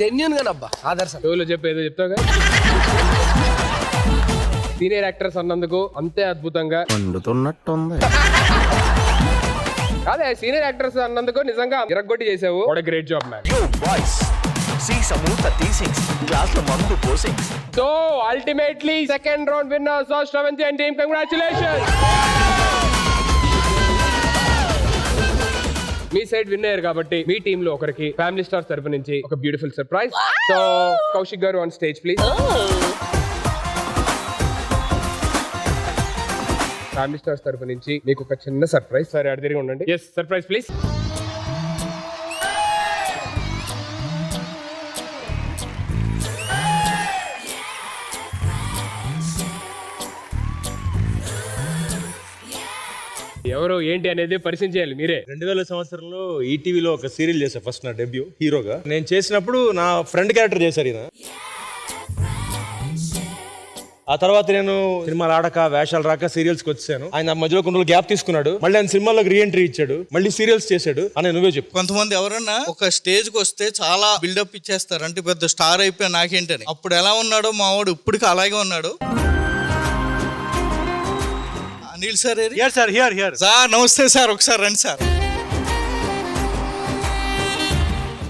G: Genuine గా అబ్బా ఆదర్శం.
C: షోలో చెప్పేదో చెప్తాగా. సీనియర్ యాక్టర్స్ అన్నందుకు అంతే అద్భుతంగా
B: వండుతున్నట్టుంది.
C: అదే సీనియర్ యాక్టర్స్ అన్నందుకు నిజంగా ఇరగ్గొట్టి చేసావు. What a great job man. So ultimately second round winners of Sravanthi and team. Congratulations. Me side win అయ్యారు కాబట్టి మీ టీమ్ లో ఒకరికి ఫ్యామిలీ స్టార్స్ తరపు నుంచి ఒక బ్యూటిఫుల్ సర్ప్రైజ్. సో కౌశిక్ గారు on stage please. Family stars తరపు నుంచి మీకు ఒక చిన్న సర్ప్రైజ్. సరే అటు తిరిగి ఉండండి. Yes surprise please. ఎవరు ఏంటి అనేది పరిశీలించాలి మీరే.
M: 2000 సంవత్సరంలో ఈటీవీలో ఒక సీరియల్ చేశా ఫస్ట్ నా డెబ్యూ హీరోగా. నేను చేసినప్పుడు నా ఫ్రెండ్ క్యారెక్టర్ చేశారు ఈయన. ఆ తర్వాత నేను సినిమాలు ఆడక వేషాలు రాక సీరియల్స్కి వచ్చాను. ఆయన మధ్యలో కొన్ని రోజులు గ్యాప్ తీసుకున్నాడు. మళ్ళీ ఆయన సినిమాలోకి రీఎంట్రీ ఇచ్చాడు. మళ్ళీ సీరియల్స్ చేశాడు అని నువ్వే చెప్పు.
F: కొంతమంది ఎవరన్నా ఒక స్టేజ్ కి వస్తే చాలా బిల్డప్ ఇచ్చేస్తారు, అంటే పెద్ద స్టార్ అయిపోయా నాకేంటని. అప్పుడు ఎలా ఉన్నాడో మా వాడు ఇప్పటికి అలాగే ఉన్నాడు. అనిల్ సార్ సార్ నమస్తే సార్, ఒకసారి రండి సార్.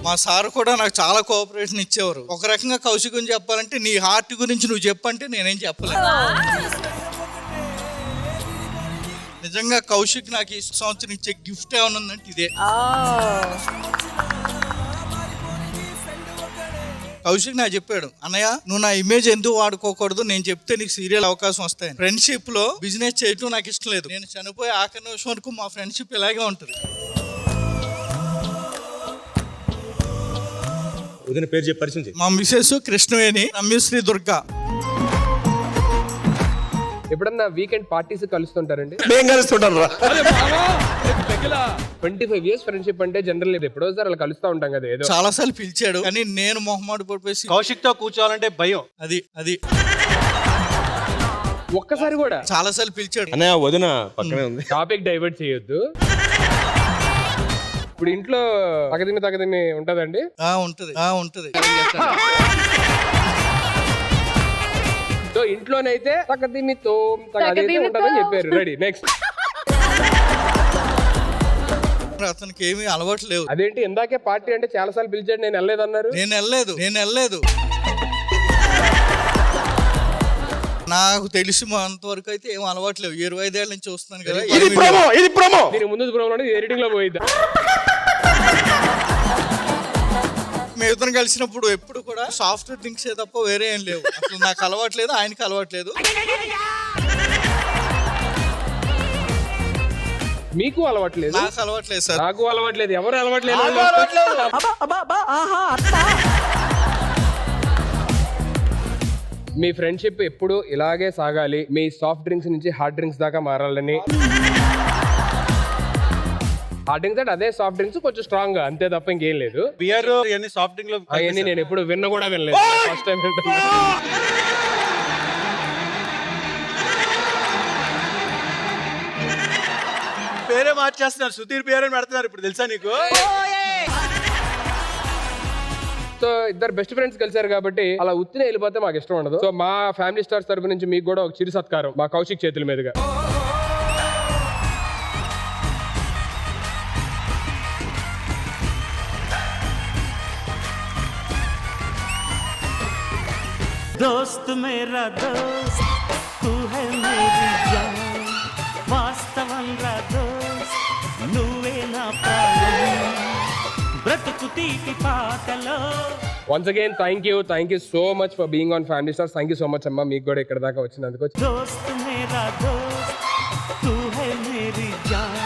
F: మా సార్ కూడా నాకు చాలా కోఆపరేషన్ ఇచ్చేవారు. ఒక రకంగా కౌశిక్ గురించి చెప్పాలంటే నీ హార్ట్ గురించి నువ్వు చెప్పంటే నేనేం చెప్పలేదు. నిజంగా కౌశిక్ నాకు ఈ సంవత్సరం ఇచ్చే గిఫ్ట్ ఏమైనా ఉందంటే ఇదే. కౌశిక్ నాకు చెప్పాడు, అన్నయ్య నువ్వు నా ఇమేజ్ ఎందుకు వాడుకోకూడదు, నేను చెప్తే నీకు సీరియల్ అవకాశం వస్తాయి. ఫ్రెండ్షిప్ లో బిజినెస్ చేయటం నాకు ఇష్టం లేదు. నేను చనిపోయే ఆఖరి నిమిషం వరకు మా ఫ్రెండ్షిప్ ఇలాగే ఉంటుంది.
M: వదిన పేరు చెప్పి పరిచయం.
F: మా మిసెస్ కృష్ణవేణి, రమ్యశ్రీ దుర్గా.
C: ఎప్పుడన్నా వీకెండ్ పార్టీస్ కలుస్తుంటారండి?
M: నేను కలుస్తుంటాను రా.
C: 25 years ఫ్రెండ్షిప్ అంటే జనరల్ ఎప్పుడో సార్ అలా కలుస్తూ ఉంటాం కదా. ఏదో
F: చాలా సార్లు పిలిచాడు కానీ నేను మొహమాట పడిపోయి
M: కౌశిక్ తో కూర్చోవాలంటే భయం.
F: అది
C: ఒక్కసారి కూడా
F: చాలా సార్లు పిలిచాడు.
M: అన్నయ్య వదిన పక్కనే ఉంది.
C: టాపిక్ డైవర్ట్ చేయొద్దు. ఇప్పుడు ఇంట్లో తగదిమి ఉంటదండి?
F: ఉంటది.
C: సో ఇంట్లోనైతే తగదిమితో ఉంటదని చెప్పారు. Ready next.
F: అతనికి ఏమీ అలవాటు లేవు.
C: అదేంటి ఇందాకే పార్టీ అంటే చాలా సార్లు పిలిచాడు, నేను వెళ్ళలేదన్నారు.
F: నేను వెళ్ళలేదు. నాకు తెలిసి అంతవరకు అయితే ఏం అలవాటు లేవు. 25 ఏళ్ళ నుంచి చూస్తున్నాను కదా.
M: ఇది ప్రోమో.
C: దీని ముందు ప్రోమో ఎడిటింగ్ లో పోయిద్దా?
F: మేమిద్దరం కలిసినప్పుడు ఎప్పుడు కూడా సాఫ్ట్ డ్రింక్స్ తప్ప వేరే ఏం లేవు. అసలు నాకు అలవాట్లేదు, ఆయనకి అలవాట్లేదు.
C: మీకు అలవాట్లేదు?
F: నాకు అలవాట్లేదు సార్.
C: నాకు అలవాట్లేదు. ఎవరు అలవాట్లేదు? మీ ఫ్రెండ్షిప్ ఎప్పుడు ఇలాగే సాగాలి, మీ సాఫ్ట్ డ్రింక్స్ నుంచి హార్డ్ డ్రింక్స్ దాకా మారాలని. హార్డ్ డ్రింక్స్ అంటే అదే సాఫ్ట్ డ్రింక్స్ కొంచెం స్ట్రాంగ్ గా, అంతే తప్ప ఇంకేం లేదు.
L: బియర్ ఇవన్నీ సాఫ్ట్ డ్రింక్ లో
C: అవన్నీ నేను ఎప్పుడు విన్న కూడా వినలేదు, ఫస్ట్ టైం వింటున్నా.
L: పేరే మార్చేస్తున్నారు, సుధీర్ పేరు అని పెడుతున్నారు ఇప్పుడు, తెలుసా నీకు?
C: సో ఇద్దరు బెస్ట్ ఫ్రెండ్స్ కలిసారు కాబట్టి అలా ఉత్తినే వెళ్ళిపోతే మాకు ఇష్టం ఉండదు. సో మా ఫ్యామిలీ స్టార్స్ తరపు నుంచి మీకు కూడా ఒక చిరు సత్కారం మా కౌశిక్ చేతుల మీదుగా.
B: दोस्त मेरा दोस्त तू है मेरी जान వాస్తవంగా దోస్త్ నువ్వే నా ప్రాణం బ్రతుకు తీపి పాటలో.
C: Once again thank you so much for being on family stars. Thank you so much అమ్మా, మీకు కూడా ఇక్కడ దాకా వచ్చినందుకు.
B: दोस्त मेरा दोस्त तू है मेरी जान.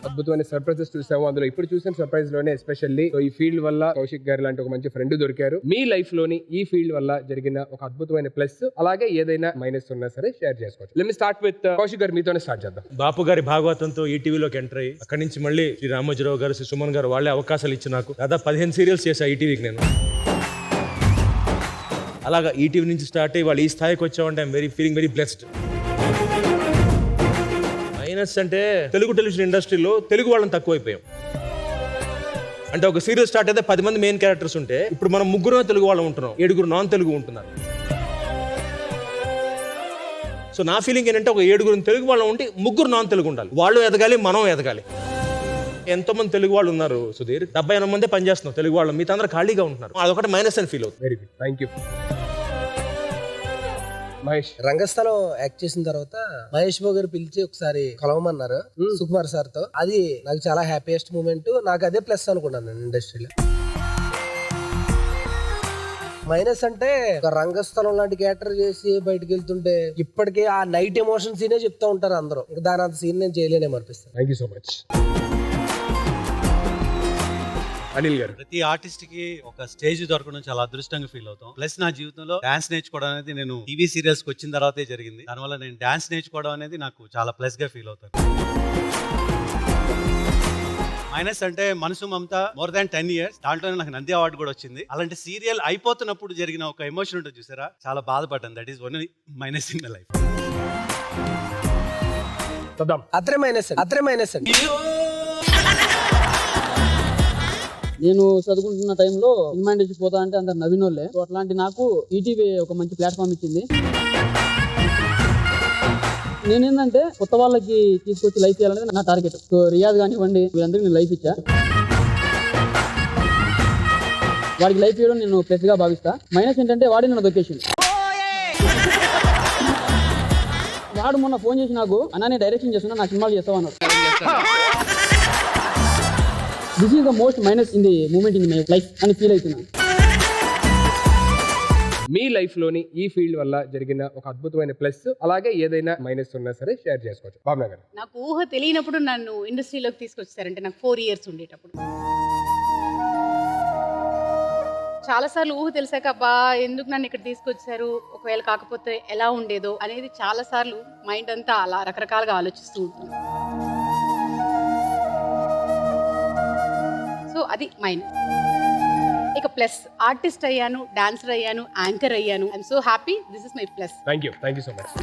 C: అద్భుతమైన సర్ప్రైజెస్ చూసాము. అందులో ఇప్పుడు చూసిన సర్ప్రైజ్ లోనే ఎస్పెషల్లీ ఈ ఫీల్డ్ వల్ల కౌశిక్ గారు లాంటి ఒక మంచి ఫ్రెండ్ దొరికారు. మీ లైఫ్ లోని ఈ ఫీల్డ్ వల్ల జరిగిన ఒక అద్భుతమైన ప్లస్, అలాగే ఏదైనా మైనస్ ఉన్నా సరే షేర్ చేసుకోవచ్చు. Let me start with Kaushik గారు, మీతోనే స్టార్ట్ చేద్దాం.
M: బాపు గారి భాగవతంతో ఈటీవీలోకి ఎంటర్ అయ్యి అక్కడి నుంచి మళ్ళీ శ్రీ రామోజీరావు గారు, శ్రీ సుమన్ గారు వాళ్ళే అవకాశాలు ఇచ్చి నాకు దాదాపు 15 సీరియల్స్ చేశా ఈటీవీకి నేను. అలాగా ఈటీవీ నుంచి స్టార్ట్ అయ్యి వాళ్ళు ఈ స్థాయికి వచ్చామంటే I'm feeling very blessed. Minus అంటే తెలుగు టెలివిజన్ ఇండస్ట్రీలో తెలుగు వాళ్ళని తక్కువైపోయాం. అంటే ఒక సీరియల్ స్టార్ట్ అయితే 10 మంది మెయిన్ క్యారెక్టర్స్ ఉంటే ఇప్పుడు మనం 3 తెలుగు వాళ్ళం ఉంటున్నాం, 7 నాన్ తెలుగు ఉంటున్నారు. సో నా ఫీలింగ్ ఏంటంటే ఒక 7 తెలుగు వాళ్ళం ఉంటే 3 నాన్ తెలుగు ఉండాలి. వాళ్ళు ఎదగాలి, మనం ఎదగాలి. ఎంతో మంది తెలుగు వాళ్ళు ఉన్నారు సుధీర్, 78 మంది పనిచేస్తున్నాం తెలుగు వాళ్ళు, మిగతా అందరూ ఖాళీగా ఉంటున్నారు. అదొకటి మైనస్ అని ఫీల్ అవుతుంది.
C: Very good, thank you. Mahesh,
G: Rangasthalam act చేసిన తర్వాత మహేష్ బాబు గారు పిలిచి ఒకసారి కలవమన్నారు సుకుమార్ సార్ తో. అది నాకు చాలా హ్యాపీయెస్ట్ మూమెంట్. నాకు అదే ప్లస్ అనుకున్నాను నేను ఇండస్ట్రీలో. మైనస్ అంటే ఒక రంగస్థలం లాంటి క్యారెక్టర్ చేసి బయటకు వెళ్తుంటే ఇప్పటికే ఆ నైట్ ఎమోషన్ సీనే చెప్తా ఉంటారు అందరూ. దాని అంత సీన్ నేను చేయలేనేమో అనిపిస్తాను.
C: Thank you so much. Anil garu,
N: ప్రతి ఆర్టిస్ట్ కి ఒక స్టేజ్ దొరకడం చాలా అదృష్టంగా ఫీల్ అవుతాం. ప్లస్ నా జీవితంలో డాన్స్ నేర్చుకోవడం అనేది నేను టీవీ సీరియల్స్ కి వచ్చిన తర్వాతే జరిగింది. దానివల్ల నేను డాన్స్ నేర్చుకోవడం అనేది నాకు చాలా ప్లస్ గా ఫీల్ అవుతాను. మైనస్ అంటే మనసు మమత మోర్ దాన్ 10 years, దాంట్లోనే నాకు నంది అవార్డు కూడా వచ్చింది. అలాంటి సీరియల్ అయిపోతున్నప్పుడు జరిగిన ఒక ఎమోషన్ ఉంటుంది చూసారా, చాలా బాధపడ్డాను. That is only minus in my life.
G: అత్రే minus అండి.
O: నేను చదువుకుంటున్న టైంలో సినిమా ఇండస్ట్రీ పోతా అంటే అందరు నవ్వినోళ్ళే. సో అట్లాంటి నాకు ఈటీవీ ఒక మంచి ప్లాట్ఫామ్ ఇచ్చింది. నేనేంటంటే కొత్త వాళ్ళకి తీసుకొచ్చి లైఫ్ చేయాలనేది నా టార్గెట్. సో రియాజ్ కానివ్వండి, వీళ్ళందరికీ నేను లైఫ్ ఇచ్చా. వాడికి లైఫ్ ఇవ్వడం నేను ప్లస్ గా భావిస్తా. మైనస్ ఏంటంటే వాడి నన్ను దొక్కేసింది. వాడు మొన్న ఫోన్ చేసి నాకు, అన్నా నేను డైరెక్షన్ చేస్తున్నా, నా సినిమాలు చేస్తావు అన్నాడు. This is the most minus in the moment in my life అని ఫీల్ అవుతున్నాను.
C: మీ లైఫ్ లోని ఈ ఫీల్డ్ వల్ల జరిగిన ఒక అద్భుతమైన ప్లస్, అలాగే ఏదైనా మైనస్ ఉన్నా సరే షేర్ చేసుకోవచ్చు. భావన గారు,
J: నాకు ఊహ తెలియనప్పుడు నన్ను ఇండస్ట్రీలోకి తీసుకొచ్చారంటే నాకు 4 years ఉండేటప్పుడు. చాలాసార్లు ఊహ తెలిసాక అబ్బా ఎందుకు నన్ను ఇక్కడ తీసుకొచ్చారు, ఒకవేళ కాకపోతే ఎలా ఉండేదో అనేది చాలాసార్లు మైండ్ అంతా అలా రకరకాలుగా ఆలోచిస్తూ ఉంటుంది. సో అది మైనస్. ఇక ప్లస్, ఆర్టిస్ట్ అయ్యాను, డాన్సర్ అయ్యాను, యాంకర్ అయ్యాను. I'm so happy. This is my plus.
C: Thank you so much.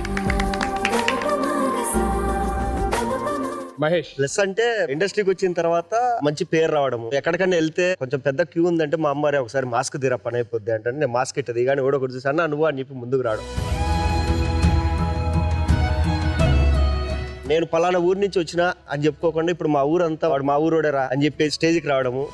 C: Mahesh,
P: plus అంటే ఇండస్ట్రీకి వచ్చిన తర్వాత మంచి పేరు రావడము. ఎక్కడికన్నా వెళ్తే కొంచెం పెద్ద క్యూ ఉందంటే మా అమ్మారే ఒకసారి మాస్క్ తీరా పని అయిపోద్ది అంటే నేను మాస్క్ ఇట్టది కానీ ఎవడో ఒకటి చూసి అన్నా నువ్వు అని చెప్పి ముందుకు రావడం. నేను పలానా ఊరు నుంచి వచ్చినా అని చెప్పుకోకుండా ఇప్పుడు మా ఊరంతా వాడు మా ఊరోడరా అని చెప్పి స్టేజ్కి రావడము.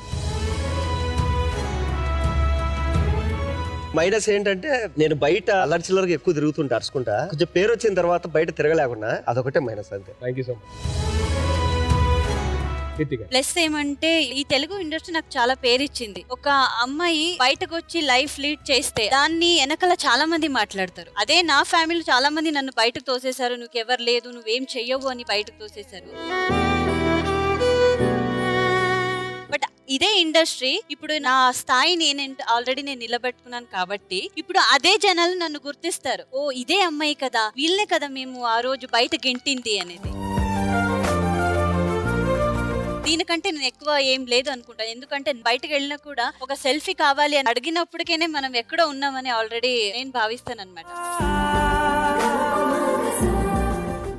P: మైనస్ ఏంటంటే నేను బయట అల్లరి చిల్లరగా ఎక్కువ తిరుగుతుంటా, అరుచుకుంటా. కొంచెం పేరు వచ్చిన తర్వాత బయట తిరగలేకుండా అదొకటే మైనస్ అంతే.
C: Thank you so much.
Q: Plus ఏమంటే ఈ తెలుగు ఇండస్ట్రీ నాకు చాలా పేరిచ్చింది. ఒక అమ్మాయి బయటకు వచ్చి లైఫ్ లీడ్ చేస్తే దాన్ని వెనకాల చాలా మంది మాట్లాడతారు. అదే నా ఫ్యామిలీ చాలా మంది నన్ను బయటకు తోసేశారు, నువ్వెవరు లేదు, నువ్వేం చెయ్యవు అని బయటకు తోసేశారు. బట్ ఇదే ఇండస్ట్రీ ఇప్పుడు నా స్థాయి నేను ఆల్రెడీ నిలబెట్టుకున్నాను కాబట్టి ఇప్పుడు అదే జనాలు నన్ను గుర్తిస్తారు. ఓ ఇదే అమ్మాయి కదా, వీళ్ళే కదా మేము ఆ రోజు బయట గెంటింది అనేది. దీనికంటే నేను ఎక్కువ ఏం లేదు అనుకుంటా. ఎందుకంటే బయటకు వెళ్ళినా కూడా ఒక సెల్ఫీ కావాలి అని అడిగినప్పటికేనే మనం ఎక్కడో ఉన్నామని ఆల్రెడీ నేను భావిస్తాను అనమాట.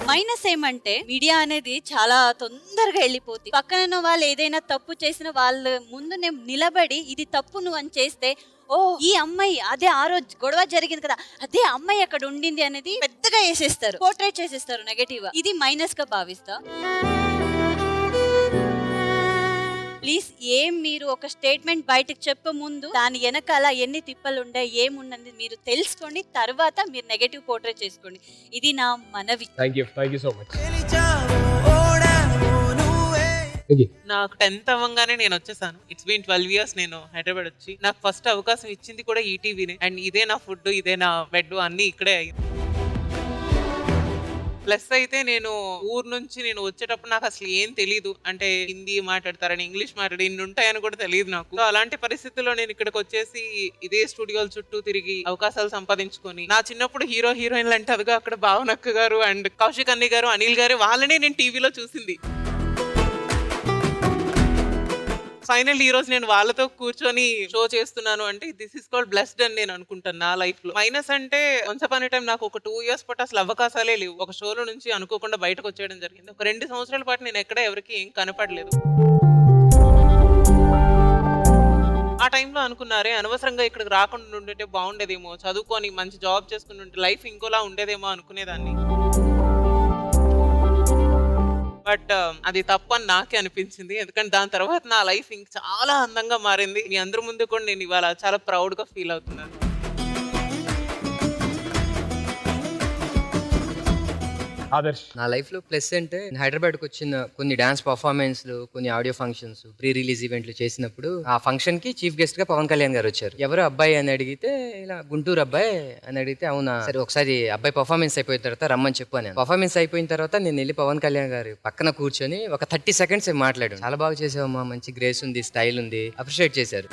Q: మైనస్ ఏమంటే మీడియా అనేది చాలా తొందరగా వెళ్ళిపోతుంది. పక్కన వాళ్ళు ఏదైనా తప్పు చేసిన వాళ్ళ ముందు నేను నిలబడి ఇది తప్పు నువ్వు అని చేస్తే, ఓ ఈ అమ్మాయి అదే ఆ రోజు గొడవ జరిగింది కదా, అదే అమ్మాయి అక్కడ ఉండింది అనేది పెద్దగా వేసేస్తారు, పోర్ట్రేట్ చేసేస్తారు నెగటివ్. ఇది మైనస్ గా భావిస్తా. ప్లీజ్ మీరు ఒక స్టేట్మెంట్ బయటకు చెప్పే ముందు దాని వెనకాల ఎన్ని తిప్పలు ఉండే ఏమున్నది మీరు తెలుసుకోండి, తర్వాత మీరు నెగటివ్ పోర్ట్రేట్ చేసుకోండి. ఇది నా మనవి.
C: Thank you so much.
H: నాకు 10th అవ్వగానే నేను వచ్చేసాను. ఇట్స్ బీన్ 12 years నేను హైదరాబాద్ వచ్చి. నాకు ఫస్ట్ అవకాశం ఇచ్చింది కూడా ఈటీవీనే. అండ్ ఇదే నా ఫుడ్, ఇదే నా బెడ్, అన్ని ఇక్కడే అయ్యింది. ప్లస్ అయితే నేను ఊరు నుంచి నేను వచ్చేటప్పుడు నాకు అసలు ఏం తెలీదు. అంటే హిందీ మాట్లాడతారని, ఇంగ్లీష్ మాట్లాడి ఇన్ని ఉంటాయని కూడా తెలియదు నాకు. సో అలాంటి పరిస్థితుల్లో నేను ఇక్కడికి వచ్చేసి ఇదే స్టూడియోల చుట్టూ తిరిగి అవకాశాలు సంపాదించుకొని, నా చిన్నప్పుడు హీరో హీరోయిన్లు అంటే అదిగా అక్కడ భావనక్క గారు అండ్ కౌశిక్ అన్ని గారు, అనిల్ గారు, వాళ్ళనే నేను టీవీలో చూసింది. ఫైనల్ ఈ రోజు నేను వాళ్ళతో కూర్చొని షో చేస్తున్నాను అంటే దిస్ ఇస్ కాల్డ్ బ్లెస్డ్ అని నేను అనుకుంటాను నా లైఫ్ లో. మైనస్ అంటే వన్స్ అపాన్ ఎ టైం నాకు ఒక 2 years పాటు అసలు అవకాశాలే లేవు. ఒక షోలో నుంచి అనుకోకుండా బయటకు వచ్చేయడం జరిగింది. ఒక 2 సంవత్సరాల పాటు నేను ఎక్కడ ఎవరికి ఏం కనపడలేదు. ఆ టైంలో అనుకున్నారే అనవసరంగా ఇక్కడికి రాకుండా ఉండే బాగుండేదేమో, చదువుకొని మంచి జాబ్ చేసుకుని ఉంటే లైఫ్ ఇంకోలా ఉండేదేమో అనుకునేదాన్ని. బట్ అది తప్పని నాకే అనిపించింది. ఎందుకంటే దాని తర్వాత నా లైఫ్ ఇంక చాలా అందంగా మారింది. మీ అందరి ముందు కూడా నేను ఇవాళ చాలా ప్రౌడ్ గా ఫీల్ అవుతున్నాను.
C: ఆదర్శ్,
R: నా లైఫ్ లో ప్లస్ అంటే హైదరాబాద్ కి వచ్చిన కొన్ని డాన్స్ పర్ఫార్మెన్స్లు, కొన్ని ఆడియో ఫంక్షన్స్, ప్రీ రిలీజ్ ఈవెంట్లు చేసినప్పుడు ఆ ఫంక్షన్ కి చీఫ్ గెస్ట్ గా పవన్ కళ్యాణ్ గారు వచ్చారు. ఎవరు అబ్బాయి అని అడిగితే ఇలా గుంటూరు అబ్బాయి అని అడిగితే, అవునా సరే ఒకసారి అబ్బాయి పర్ఫార్మెన్స్ అయిపోయిన తర్వాత రమ్మని చెప్పు అని. పర్ఫార్మెన్స్ అయిపోయిన తర్వాత నేను వెళ్ళి పవన్ కళ్యాణ్ గారు పక్కన కూర్చొని ఒక 30 seconds మాట్లాడాను. చాలా బాగా చేసావమ్మా, మంచి గ్రేస్ ఉంది, స్టైల్ ఉంది, అప్రిషియేట్ చేశారు.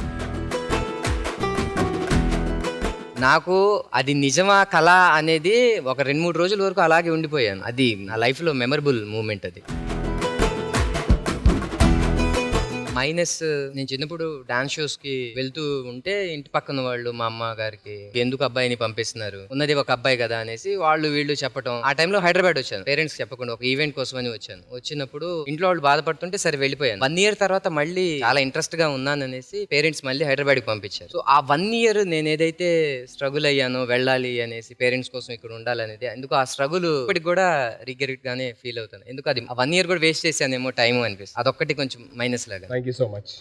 R: నాకు అది నిజమా కళ అనేది ఒక 2-3 రోజుల వరకు అలాగే ఉండిపోయాను. అది నా లైఫ్లో మెమరబుల్ మూమెంట్. అది మైనస్, నేను చిన్నప్పుడు డాన్స్ షోస్ కి వెళ్తూ ఉంటే ఇంటి పక్కన వాళ్ళు మా అమ్మ గారికి ఎందుకు అబ్బాయిని పంపిస్తున్నారు, ఉన్నది ఒక అబ్బాయి కదా అనేసి వాళ్ళు వీళ్ళు చెప్పడం. ఆ టైంలో హైదరాబాద్ వచ్చాను, పేరెంట్స్ చెప్పకుండా ఒక ఈవెంట్ కోసం అని వచ్చాను. వచ్చినప్పుడు ఇంట్లో వాళ్ళు బాధపడుతుంటే సరే వెళ్ళిపోయాను. 1 year తర్వాత మళ్ళీ చాలా ఇంట్రెస్ట్ గా ఉన్నాను అనేసి పేరెంట్స్ మళ్ళీ హైదరాబాద్ కి పంపించారు. సో ఆ 1 year నేను ఏదైతే స్ట్రగుల్ అయ్యానో వెళ్ళాలి అనేసి, పేరెంట్స్ కోసం ఇక్కడ ఉండాలనేది, ఎందుకు ఆ స్ట్రగుల్ ఇప్పటికి కూడా రిగ్రెట్ గానే ఫీల్ అవుతాను. ఎందుకు అది ఆ 1 year కూడా వేస్ట్ చేశానేమో టైం అనిపిస్తుంది. అదొక్కటి కొంచెం మైనస్ లాగా.
C: Thank you so much.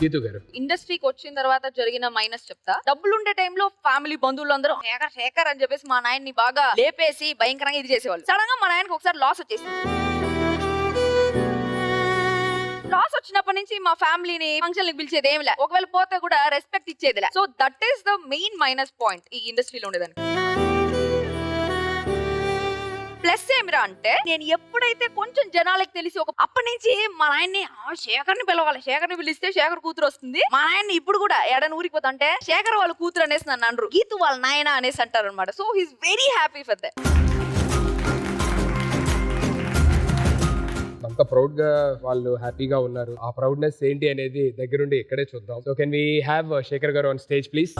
C: Geetu గారు,
I: ఇండస్ట్రీకి వచ్చిన తర్వాత జరిగిన మైనస్ చెప్తా. డబ్బులు ఉండే టైంలో ఫ్యామిలీ బంధువులందరూ శేఖర్ అని చెప్పేసి మా నాయన్ని బాగా లేపేసి భయంకరంగా ఇది చేసేవాళ్ళు. సడన్ గా మా నాయనకి ఒకసారి లాస్ వచ్చేసింది. లాస్ వచ్చినప్పటి నుంచి మా ఫ్యామిలీని ఫంక్షన్ పిలిచేది ఏమి లే, ఒకవేళ పోతే కూడా రెస్పెక్ట్ ఇచ్చేది లే. So that is the main minus point ఈ ఇండస్ట్రీలో ఉండేదానికి. ప్లస్ ఏమిరా అంటే నేను ఎప్పుడైతే కొంచెం జనాలకు తెలిసి అప్పటి నుంచి మా నాయన్ని శేఖర్ని పిలవాలి, శేఖర్ని పిలిస్తే శేఖర్ కూతురు వస్తుంది. మా నాయన్ని ఇప్పుడు కూడా ఎడని ఊరికి పోతా అంటే శేఖర్ వాళ్ళ కూతురు అనేసి నన్ను అనరు, గీతు వాళ్ళ నాయన అనేసి అంటారు అనమాట. So he's very happy for that.
C: అంత ప్రౌడ్ గా వాళ్ళు హ్యాపీగా ఉన్నారు. ఆ ప్రౌడ్నెస్ ఏంటి అనేది దగ్గరుండి ఇక్కడే చూద్దాం. So can we have Shekar గారు ఆన్ స్టేజ్ ప్లీజ్.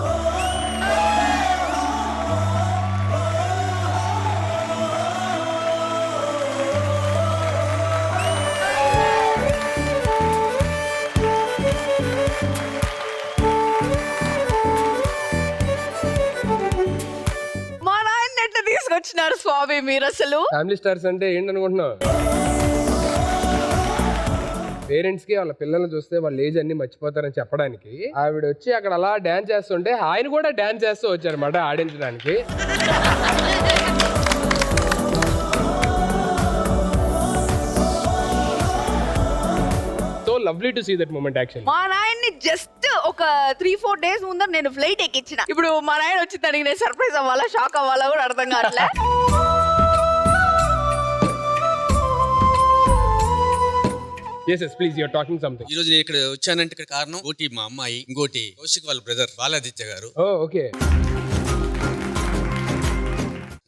I: తీసుకొచ్చినారు స్వామి మీరు. అసలు
C: ఫ్యామిలీ స్టార్స్ అంటే ఏంటనుకుంటున్నావు? పేరెంట్స్ కి వాళ్ళ పిల్లల్ని చూస్తే వాళ్ళ ఏజ్ అన్ని మర్చిపోతారని చెప్పడానికి ఆవిడ వచ్చి అక్కడ అలా డాన్స్ చేస్తుంటే ఆయన కూడా డాన్స్ చేస్తూ వచ్చారన్నమాట ఆడించడానికి. So lovely to see that moment actually.
I: మా నాయన్ని జస్ట్ ఒక 3-4 days ముందర నేను ఫ్లైట్ ఎక్కించిన. ఇప్పుడు మా నాయన వచ్చి దానికి నేను సర్ప్రైజ్ అవ్వాలా, షాక్ అవ్వాలా కూడా అర్థం కావట్లే.
C: yes yes please you're talking something.
S: ఈ రోజు నేను ఇక్కడ వచ్చానంటే ఇక్కడ కారణం ఒకటి మా అమ్మాయి, ఇంకోటి కౌశిక్ వాళ్ళ బ్రదర్ బాలాదిత్య గారు.
C: oh okay.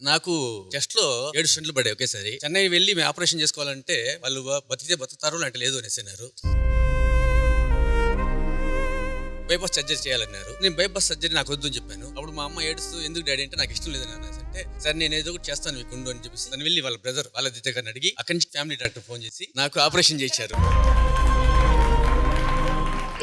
S: నాకు చెస్ట్ లో 7 స్టంట్లు పడ్డాయి ఒకేసారి. చెన్నై వెళ్ళి మేము ఆపరేషన్ చేసుకోవాలంటే వాళ్ళు బతికితే బతుకుతారు అంటే లేదు అనేసి అన్నారు. బైపాస్ సర్జరీ చేయాలన్నారు. నేను బైపాస్ సర్జరీ నాకు వద్దు అని చెప్పాను. అప్పుడు మా అమ్మ ఏడుస్తూ ఎందుకు డాడీ అంటే నాకు ఇష్టం లేదని అనేసి అంటే సరే నేను ఏదో ఒకటి చేస్తాను మీకు ఉండు అని చెప్పేసి తను వెళ్ళి వాళ్ళ బ్రదర్ బాలాదిత్య గారిని అడిగి అక్కడి నుంచి ఫ్యామిలీ డాక్టర్ ఫోన్ చేసి నాకు ఆపరేషన్ చేశారు.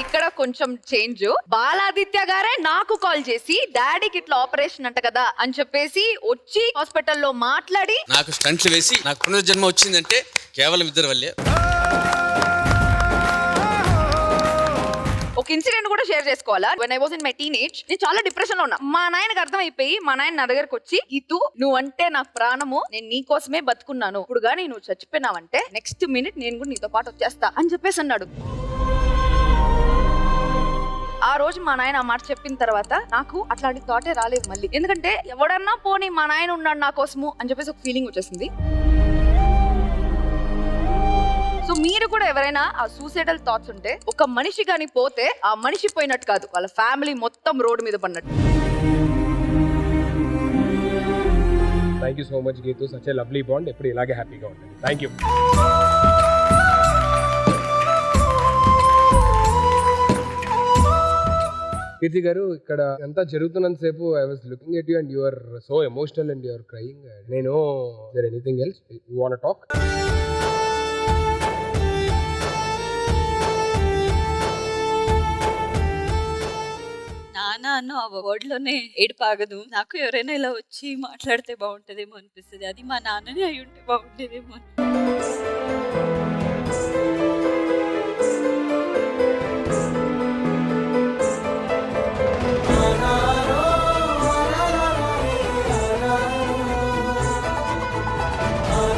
I: ఇక్కడ కొంచెం చేంజ్. బాలాదిత్య గారే నాకు కాల్ చేసి డాడీకి ఇట్లా ఆపరేషన్ అంట కదా అని చెప్పేసి వచ్చి హాస్పిటల్లో మాట్లాడి
S: నాకు స్టంట్లు వేసి నాకు పునర్జన్మ వచ్చిందంటే కేవలం ఇద్దరు వల్లే.
I: ఒక ఇన్సిడెంట్ కూడా షేర్ చేసుకోవాలా. When I was in my teenage నేను చాలా డిప్రెషన్ లో ఉన్నా. మా నాయనకి అర్థమైపోయి మా నాయన నా దగ్గరకు వచ్చి గీతు నువ్వంటే నాకు ప్రాణము, నేను నీ కోసమే బతుకున్నాను, ఇప్పుడు గానీ నువ్వు చచ్చిపోయినావంటే నెక్స్ట్ మినిట్ నేను కూడా నీతో పాటు వచ్చేస్తా అని చెప్పేసి అన్నాడు. ఆ రోజు మా నాయన ఆ మాట చెప్పిన తర్వాత నాకు అట్లాంటి థాటే రాలేదు మళ్ళీ. ఎందుకంటే ఎవడన్నా పోనీ మా నాయన ఉన్నాడు నా కోసము అని చెప్పేసి ఒక ఫీలింగ్ వచ్చేసింది. సో మీరు కూడా ఎవరైనా ఆ సూసైడల్ థాట్స్ ఉంటే ఒక మనిషి గాని పోతే ఆ మనిషి పోయినట్టు కాదు, వాళ్ళ ఫ్యామిలీ మొత్తం రోడ్డు మీద పడినట్టు.
C: Thank you so much Geetu, such a lovely bond. ఎప్పుడు ఇలాగే హ్యాపీగా ఉంటుంది. Thank you. కీర్తి గారు, ఇక్కడ ఎంత జరుగుతున్నంత సేపు I was looking at you and you are so emotional and you are crying. నేను there anything else you want to talk?
Q: నాన్న అన్న ఆ వర్డ్ లోనే ఏడుపాగదు. నాకు ఎవరైనా ఇలా వచ్చి మాట్లాడితే బాగుంటదేమో అనిపిస్తుంది. అది మా నాన్ననే అయి ఉంటే బాగుంటేదేమో.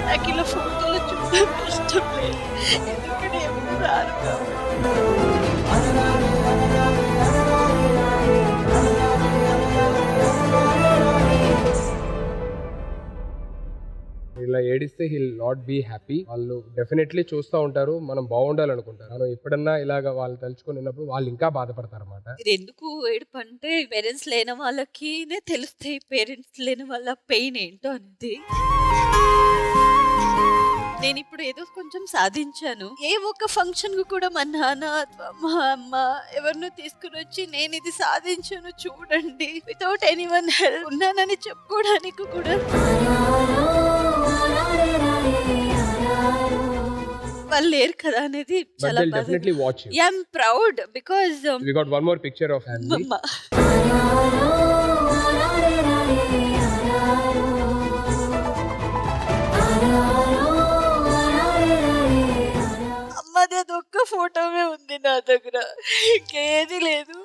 Q: నాకు ఇలా ఫోటోలు చూడడం ఇష్టం లేదు, ఎందుకంటే ఎప్పుడు రారు కాబట్టి.
C: ఇలా ఏడిస్తే హిల్ నాట్ బీ హ్యాపీ. వాళ్ళు డెఫినెట్లీ చూస్తూ ఉంటారు, మనం బాగుండాలనుకుంటారు. మనం ఎప్పుడన్నా ఇలాగ వాళ్ళు తలుచుకున్నప్పుడు వాళ్ళు ఇంకా బాధపడతారు అన్నమాట.
Q: ఇది ఎందుకు ఏడుపు అంటే పేరెంట్స్ లేని వాళ్ళకి తెలుస్తాయి పేరెంట్స్ లేని వాళ్ళ పెయిన్ ఏంటో అనేది. నేను ఇప్పుడు ఏదో కొంచెం సాధించాను. ఏ ఒక్క ఫంక్షన్ కు కూడా మా నాన్న మా అమ్మ ఎవరినో తీసుకుని వచ్చి నేను ఇది సాధించాను చూడండి వితౌట్ ఎనీవన్ హెల్ప్ ఉన్నానని చెప్పుకోవడానికి కూడా వాళ్ళు లేరు కదా అనేది చాలా బాధ.
C: Definitely watch you.
Q: I am proud because
C: we got one more picture of family.
Q: అమ్మది అది ఒక్క ఫోటోవే ఉంది నా దగ్గర, ఇంకేది లేదు.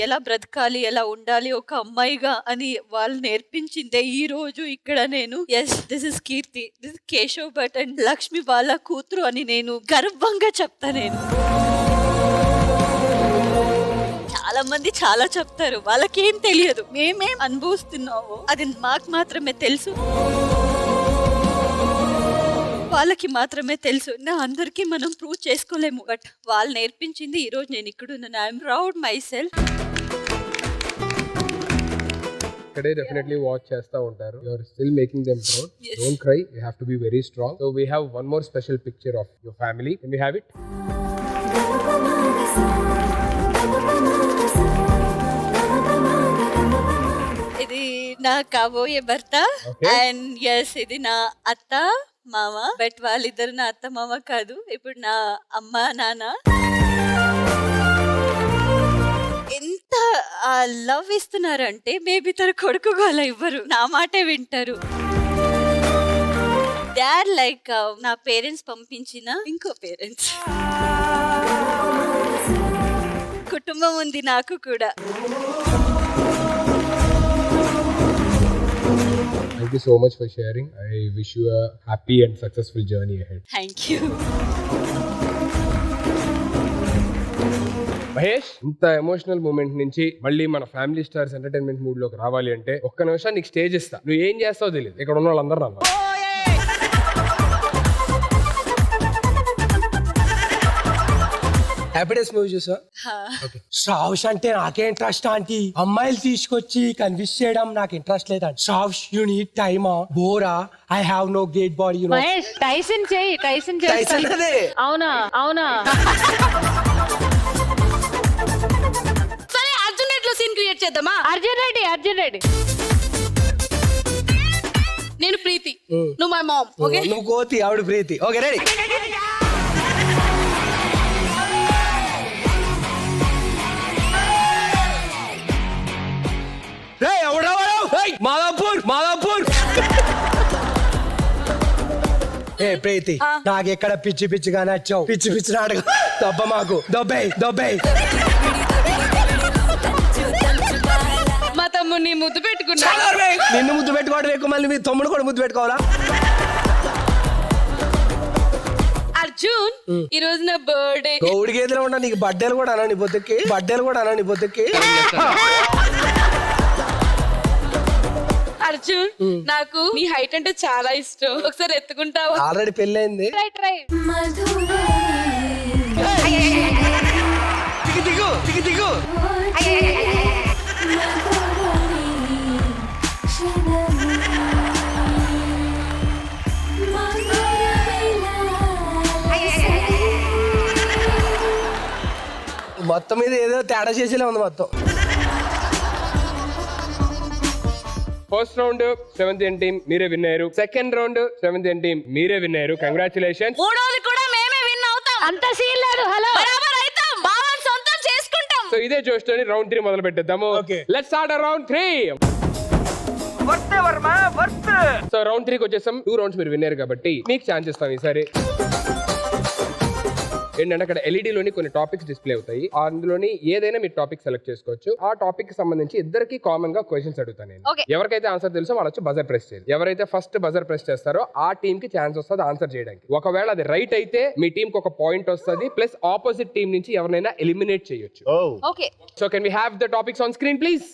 Q: ఎలా బ్రతకాలి ఎలా ఉండాలి ఒక అమ్మాయిగా అని వాళ్ళు నేర్పించిందే ఈ రోజు ఇక్కడ నేను yes this is Keerthi, this is Keshav Bhat and Lakshmi వాళ్ళ కూతురు అని నేను గర్వంగా చెప్తా. నేను చాలా మంది చాలా చెప్తారు, వాళ్ళకేం తెలియదు, మేమేం అనుభవిస్తున్నామో అది మాకు మాత్రమే తెలుసు, వాళ్ళకి మాత్రమే తెలుసు. నా అందరికీ మనం ప్రూవ్ చేసుకోలేము, బట్ వాళ్ళు నేర్పించింది ఈ రోజు నేను ఇక్కడ ఉన్నాను. I'm proud myself.
C: ఇక్కడే డెఫినెట్లీ వాచ్ చేస్తూ ఉంటారు. You are still making them proud. Don't cry, you have to be very strong. So we have one more special picture of your family. Can we have it?
Q: ఇది నా కాబోయే భర్త and yes ఇది నా అత్త మామ, బట్ వాళ్ళిద్దరు నా అత్త మామ కాదు, ఇప్పుడు నా అమ్మ నాన్న. ఎంత లవ్ ఇస్తున్నారంటే మేబీ తన కొడుకు అలా ఇవ్వరు, నా మాటే వింటారు. దే ఆర్ లైక్ నా పేరెంట్స్ పంపించిన ఇంకో పేరెంట్స్. కుటుంబం ఉంది నాకు కూడా.
C: Thank you so much for sharing. I wish you a happy and successful journey ahead.
Q: Thank you.
C: Mahesh, ఇంత ఎమోషనల్ మూమెంట్ నుంచి మళ్ళీ మన ఫ్యామిలీ స్టార్స్ ఎంటర్టైన్మెంట్ మూడ్ లోకి రావాలి అంటే ఒక్క నిమిషం నీకు స్టేజ్ ఇస్తా, నువ్వు ఏం చేస్తావో తెలియదు, ఇక్కడ ఉన్న వాళ్ళందరూ నవ్వాలి.
G: హ్యాపీ డేస్ మూవీ చూసా? శ్రావ్స్ అంటే నాకే ఇంట్రెస్ట్ ఆంటీ. అమ్మాయిలు తీసుకొచ్చి కన్విన్స్ చేయడం నాకు ఇంట్రెస్ట్ లేదండి. శ్రావ్స్ యూ నీడ్ టైమా, బోరా, I have no great body you know.
E: Mahesh, Tyson చేయి, టైసన్ చేయి.
G: టైసన్ అదే.
E: అవునా అవునా.
D: సరే అర్జున్ రెడ్డిలో సీన్ క్రియేట్ చేద్దామా?
E: అర్జున్ రెడ్డి.
D: నేను ప్రీతి, నువ్వు మై మామ్. ఓకే,
G: నువ్వు కోతి, ఆవిడ ప్రీతి. Okay ready. మాదాపూర్. ఏ ప్రీతి, నాకెక్కడ పిచ్చి పిచ్చిగా నచ్చావు. పిచ్చి నాటకం దొబ్బ మాకు. దొబ్బే.
D: మా తమ్ముడిని ముద్దు పెట్టుకున్నా.
G: నిన్ను ముద్దు పెట్టుకోవడం ఎక్కువ, మళ్ళీ మీ తమ్ముడు కూడా ముద్దు పెట్టుకోవాలా?
D: అర్జున్, ఈ రోజు నా బర్త్డే.
G: గౌడి గేదెలో ఉన్నా నీకు బర్త్డేలు కూడా అనండి పొద్దుకి.
D: అర్జున్, నాకు నీ హైట్ అంటే చాలా ఇష్టం, ఒకసారి ఎత్తుకుంటావా?
G: ఆల్రెడీ పెళ్ళైంది. దిగు. మొత్తం మీద ఏదో తేడా చేసేలా ఉంది మొత్తం.
C: ఫస్ట్ రౌండ్ 7th ఎన్ టీమ్ మీరే విన్ అయ్యారు. సెకండ్ రౌండ్ 7th ఎన్ టీమ్ మీరే విన్ అయ్యారు. కంగ్రాచులేషన్స్.
D: మూడోది కూడా మేమే విన్ అవుతాం.
E: అంత సీన్ లేదు. హలో,
D: బరాబర్ అవుతాం, బావని సొంతం చేసుకుంటాం.
C: సో ఇదే జోష్తోని రౌండ్ 3 మొదలు పెట్టేద్దాము. Let's start round 3. So round 3కి వచ్చేసాం. 2 రౌండ్స్ మీరు విన్నారు కాబట్టి మీకు ఛాన్స్ ఇస్తాం ఈసారి. ఏంటంటే అక్కడ LED లోని కొన్ని టాపిక్స్ డిస్ప్లే అవుతాయి. అందులోని ఏదైనా మీరు టాపిక్ సెలెక్ట్ చేసుకోవచ్చు. ఆ టాపిక్ కి సంబంధించి ఇద్దరికి కామన్ గా క్వశ్చన్స్ అడుగుతాను నేను. ఎవరికైతే ఆన్సర్ తెలుసో వాళ్ళు వచ్చి బజర్ ప్రెస్ చేయాలి. ఎవరైతే ఫస్ట్ బజర్ ప్రెస్ చేస్తారో ఆ టీమ్ కి ఛాన్స్ వస్తుంది ఆన్సర్ చేయడానికి. ఒకవేళ అది రైట్ అయితే మీ టీమ్ కి ఒక పాయింట్ వస్తుంది, ప్లస్ ఆపోజిట్ టీమ్ నుంచి ఎవరైనా ఎలిమినేట్ చేయొచ్చు.
I: Okay,
C: so can we have the topics on screen please?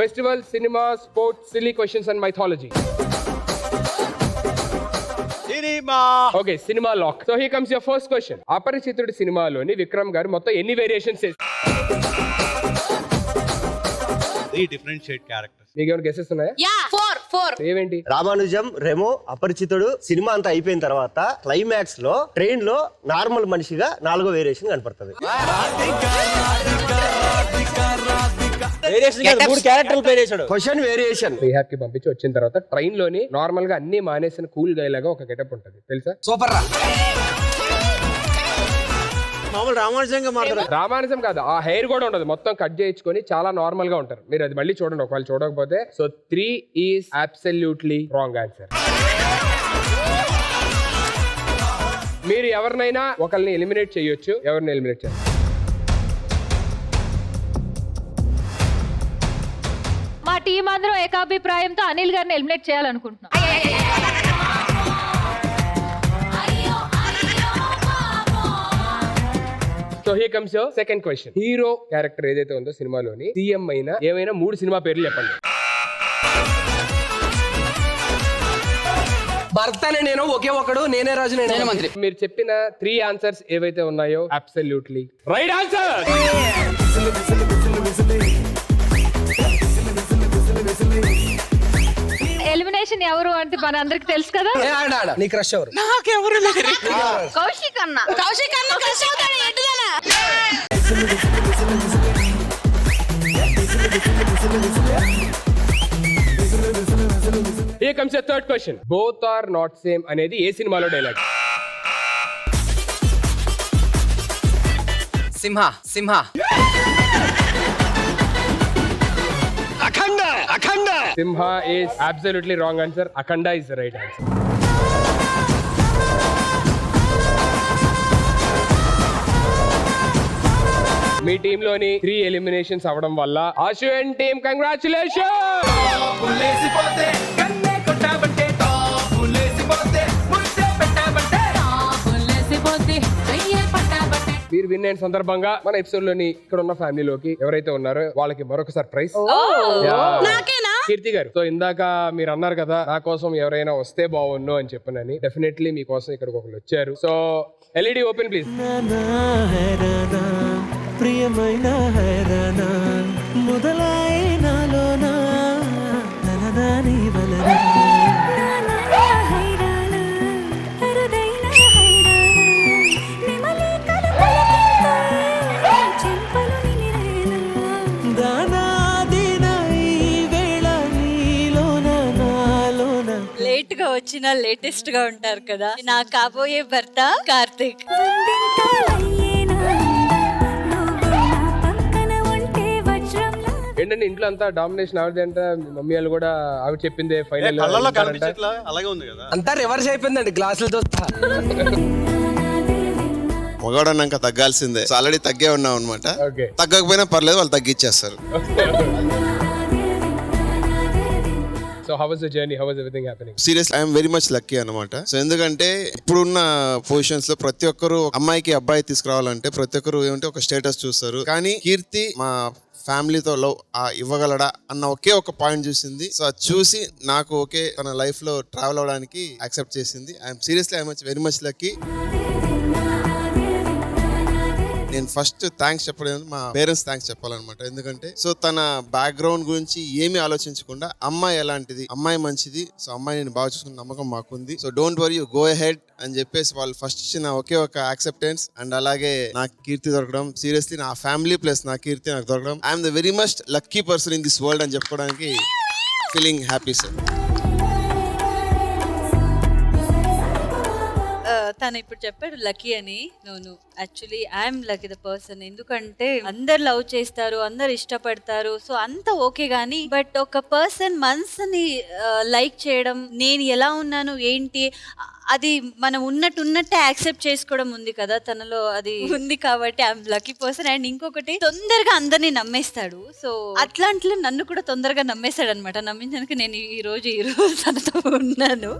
C: Festival, cinema, sports, silly questions and mythology. Okay, cinema lock. So here comes your first question. Aparichitudu సినిమాలోని విక్రమ్ గారు మొత్తం ఎన్ని variations చేశారు?
N: 3 different shade characters.
C: మీకు ఏమైనా guesses ఉన్నాయా?
D: Yeah, 4.
C: ఏవేంటి?
P: Ramanujam, Remo, అపరిచితుడు cinema అంతా అయిపోయిన తర్వాత క్లైమాక్స్ లో ట్రైన్ లో నార్మల్ మనిషిగా 4వ వేరియేషన్ కనపడుతుంది. Question variation.
C: రీహాబ్ కి పంపించి వచ్చిన తర్వాత ట్రైన్ లోని నార్మల్ గా అన్ని మానేసిన కూల్ గై లాగా ఒక గెటప్ ఉంటది, తెలుసా?
G: సూపర్ రా.
M: మామూలు
C: రామానుజం కాదు, ఆ హెయిర్ కూడా ఉండదు, మొత్తం కట్ చేయించుకొని చాలా నార్మల్ గా ఉంటారు. మీరు అది మళ్ళీ చూడండి ఒకవేళ చూడకపోతే. So 3 is absolutely wrong answer. మీరు ఎవరినైనా ఒకరిని ఎలిమినేట్ చేయొచ్చు. ఎవరిని ఎలిమినేట్ చేయాలి?
E: మా టీం అందరం ఏకాభిప్రాయంతో అనిల్ గారిని ఎలిమినేట్ చేయాలనుకుంటున్నాం.
C: So here comes your second question. Hero character ఏదైతే ఉందో సినిమాలోని సీఎం అయినా ఏమైనా 3 సినిమా పేర్లు చెప్పండి.
G: భర్తనే నేను, ఒకే ఒకడు, నేనే రాజు, నేనే మంత్రి.
C: మీరు చెప్పిన 3 ఆన్సర్స్ ఏవైతే ఉన్నాయో అబ్సల్యూట్లీ రైట్ ఆన్సర్.
E: ఎలిమినేషన్ ఎవరు అంటే మన అందరికి తెలుసు కదా.
G: నీ క్రష్ ఎవరు?
I: నాకెవరు లేరు. కౌశిక్ అన్న క్రష్ అవుతాడు. ఎటుదనా
C: Here comes your third question. Both are not same అనేది ఏ సినిమాలో dialogue?
R: Simha.
C: Akhanda. Simha is absolutely wrong answer. Akhanda is the right answer. Me team లోని 3 ఎలిమినేషన్స్ అవడం వల్ల ఆశు అండ్ టీమ్ కంగ్రాచులేషన్. మీరు విన్ అయిన సందర్భంగా మన ఎపిసోడ్ లోని ఇక్కడ ఉన్న ఫ్యామిలీలోకి ఎవరైతే ఉన్నారో వాళ్ళకి మరొక సర్ప్రైజ్.
D: నాకేనా?
C: కీర్తి గారు, సో ఇందాక మీరు అన్నారు కదా నా కోసం ఎవరైనా వస్తే బాగుండు అని చెప్పనని. డెఫినెట్లీ మీకోసం ఇక్కడికి ఒకరు వచ్చారు. So LED open please.
B: ప్రియమైన హైరానా మొదలాయే నాలోనా ననదాని వలన
Q: లేట్ గా వచ్చిన లేటెస్ట్ గా ఉంటారు కదా నా కాబోయే భర్త కార్తిక్.
C: ఏంటంటే ఇంట్లో అంతా డామినేషన్ ఆవిడది అంటే మమ్మీ వాళ్ళు కూడా ఆవిడ చెప్పిందే ఫైనల్.
N: కళ్ళలో కనిపించట్లా అలాగే ఉంది కదా.
G: అంతా రివర్స్ అయిపోయిందండి గ్లాసులతో.
T: మగవాడన్నాక తగ్గాల్సిందే. ఆల్రెడీ తగ్గే ఉన్నాం అనమాట. తగ్గకపోయినా పర్లేదు, వాళ్ళు తగ్గిచ్చేస్తారు.
C: So how was the journey? How was everything happening?
T: Seriously I'm very much lucky అనమాట. సో ఎందుకంటే ఇప్పుడున్న పొజిషన్స్ లో ప్రతి ఒక్కరు అమ్మాయికి అబ్బాయి తీసుకురావాలంటే ప్రతి ఒక్కరు ఏమంటే ఒక స్టేటస్ చూస్తారు. కానీ కీర్తి మా ఫ్యామిలీతో లవ్ ఇవ్వగలడా అన్న ఒకే ఒక పాయింట్ చూసింది. సో అది చూసి నాకు ఓకే తన లైఫ్ లో ట్రావెల్ అవడానికి యాక్సెప్ట్ చేసింది. I'm seriously I'm very much lucky. నేను ఫస్ట్ థ్యాంక్స్ చెప్పడం మా పేరెంట్స్ థ్యాంక్స్ చెప్పాలన్నమాట. ఎందుకంటే సో తన బ్యాక్గ్రౌండ్ గురించి ఏమీ ఆలోచించకుండా అమ్మాయి ఎలాంటిది, అమ్మాయి మంచిది, సో అమ్మాయి నేను బాగా చూసుకున్న నమ్మకం మాకుంది. So don't worry, you go ahead అని చెప్పేసి వాళ్ళు ఫస్ట్ ఇచ్చిన ఒకే ఒక యాక్సెప్టెన్స్. అండ్ అలాగే నాకు కీర్తి దొరకడం, సీరియస్లీ నా ఫ్యామిలీ ప్లస్ నా కీర్తి నాకు దొరకడం, I'm the very much lucky person in this world అని చెప్పుకోవడానికి ఫీలింగ్ హ్యాపీ సార్.
Q: తను ఇప్పుడు చెప్పాడు లక్కీ అని. No actually I'm lucky the person. ఎందుకంటే అందరు లవ్ చేస్తారు, అందరు ఇష్టపడతారు, సో అంత ఓకే గానీ బట్ ఒక పర్సన్ మనసుని లైక్ చేయడం, నేను ఎలా ఉన్నాను ఏంటి అది మనం ఉన్నట్టే యాక్సెప్ట్ చేసుకోవడం ఉంది కదా తనలో, అది ఉంది కాబట్టి ఐఎమ్ లక్కీ పర్సన్. అండ్ ఇంకొకటి తొందరగా అందరినీ నమ్మేస్తాడు. సో అట్లాంటిలో నన్ను కూడా తొందరగా నమ్మేస్తాడు అనమాట. నమ్మించడానికి నేను ఈ రోజు తనతో ఉన్నాను.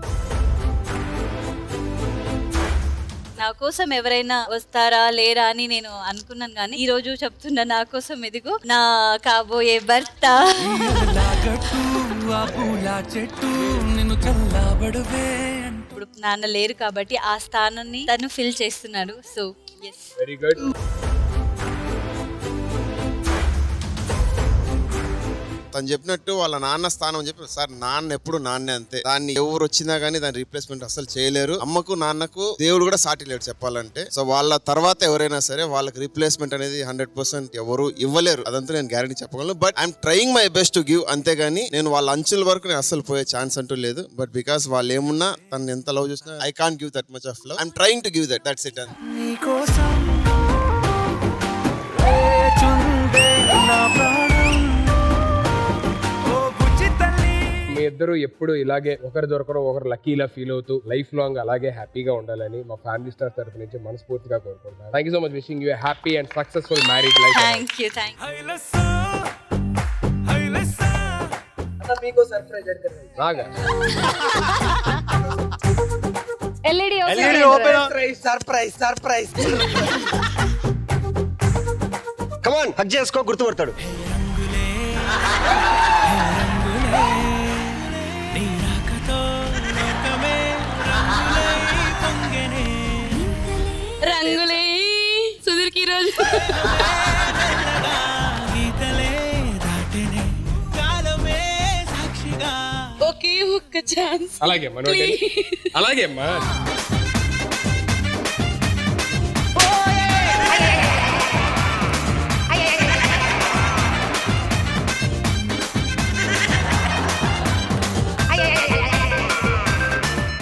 Q: నా కోసం ఎవరైనా వస్తారా లేరా అని నేను అనుకున్నాను, కానీ ఈ రోజు చెప్తున్నా నా కోసం ఎదిగో నా కాబోయే భర్త. ఇప్పుడు నాన్న లేరు కాబట్టి ఆ స్థానాన్ని తను ఫిల్ చేస్తున్నాడు. So yes,
C: very good.
T: తను చెప్పినట్టు వాళ్ళ నాన్న స్థానం చెప్పి సార్, నాన్న ఎప్పుడు నాన్నే అంతే, దాన్ని ఎవరు వచ్చినా గానీ దాని రీప్లేస్మెంట్ అసలు చేయలేరు. అమ్మకు నాన్నకు దేవుడు కూడా సాటి లేడు చెప్పాలంటే. సో వాళ్ళ తర్వాత ఎవరైనా సరే వాళ్ళకి రీప్లేస్మెంట్ అనేది 100% ఎవరు ఇవ్వలేరు, అదంతా నేను గ్యారెంటీ చెప్పగలను. But I'm trying my best to give, అంతేగాని నేను వాళ్ళ అంచుల వరకు నేను అసలు పోయే ఛాన్స్ అంటూ లేదు. బట్ బికాస్ వాళ్ళు ఏమున్నా తను ఎంత లవ్ చేసినా I can't give that much of love. I'm trying to give that, that's it.
C: మీ ఇద్దరు ఎప్పుడు ఇలాగే ఒకరి దొరకడం ఒకరు లక్కీలా ఫీల్ అవుతూ లైఫ్ లాంగ్ అలాగే హ్యాపీగా ఉండాలని మా ఫ్యామిలీ స్టార్ తరఫు నుంచి మనస్ఫూర్తిగా కోరుకుంటున్నాను. Thank you so much. Wishing you happy and successful marriage life.
Q: Thank you.
C: రాగా
E: ఎల్ఈడి
P: సర్ప్రైజ్ సర్ప్రైజ్. కమాన్ హక్ చేసుకో, గుర్తుపడతాడు.
D: రంగులే సుధీర్కి ఈరోజు ఒకే ఒక్క ఛాన్స్.
C: అలాగే అమ్మా, అలాగే అమ్మా.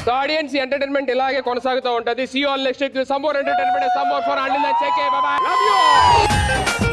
C: సో ఆడియన్స్ ఎంటర్టైన్మెంట్ ఇలాగే కొనసాగుతూ ఉంటది. See all next week. Some more entertainment, some more fun. Until then take care, bye bye, love you.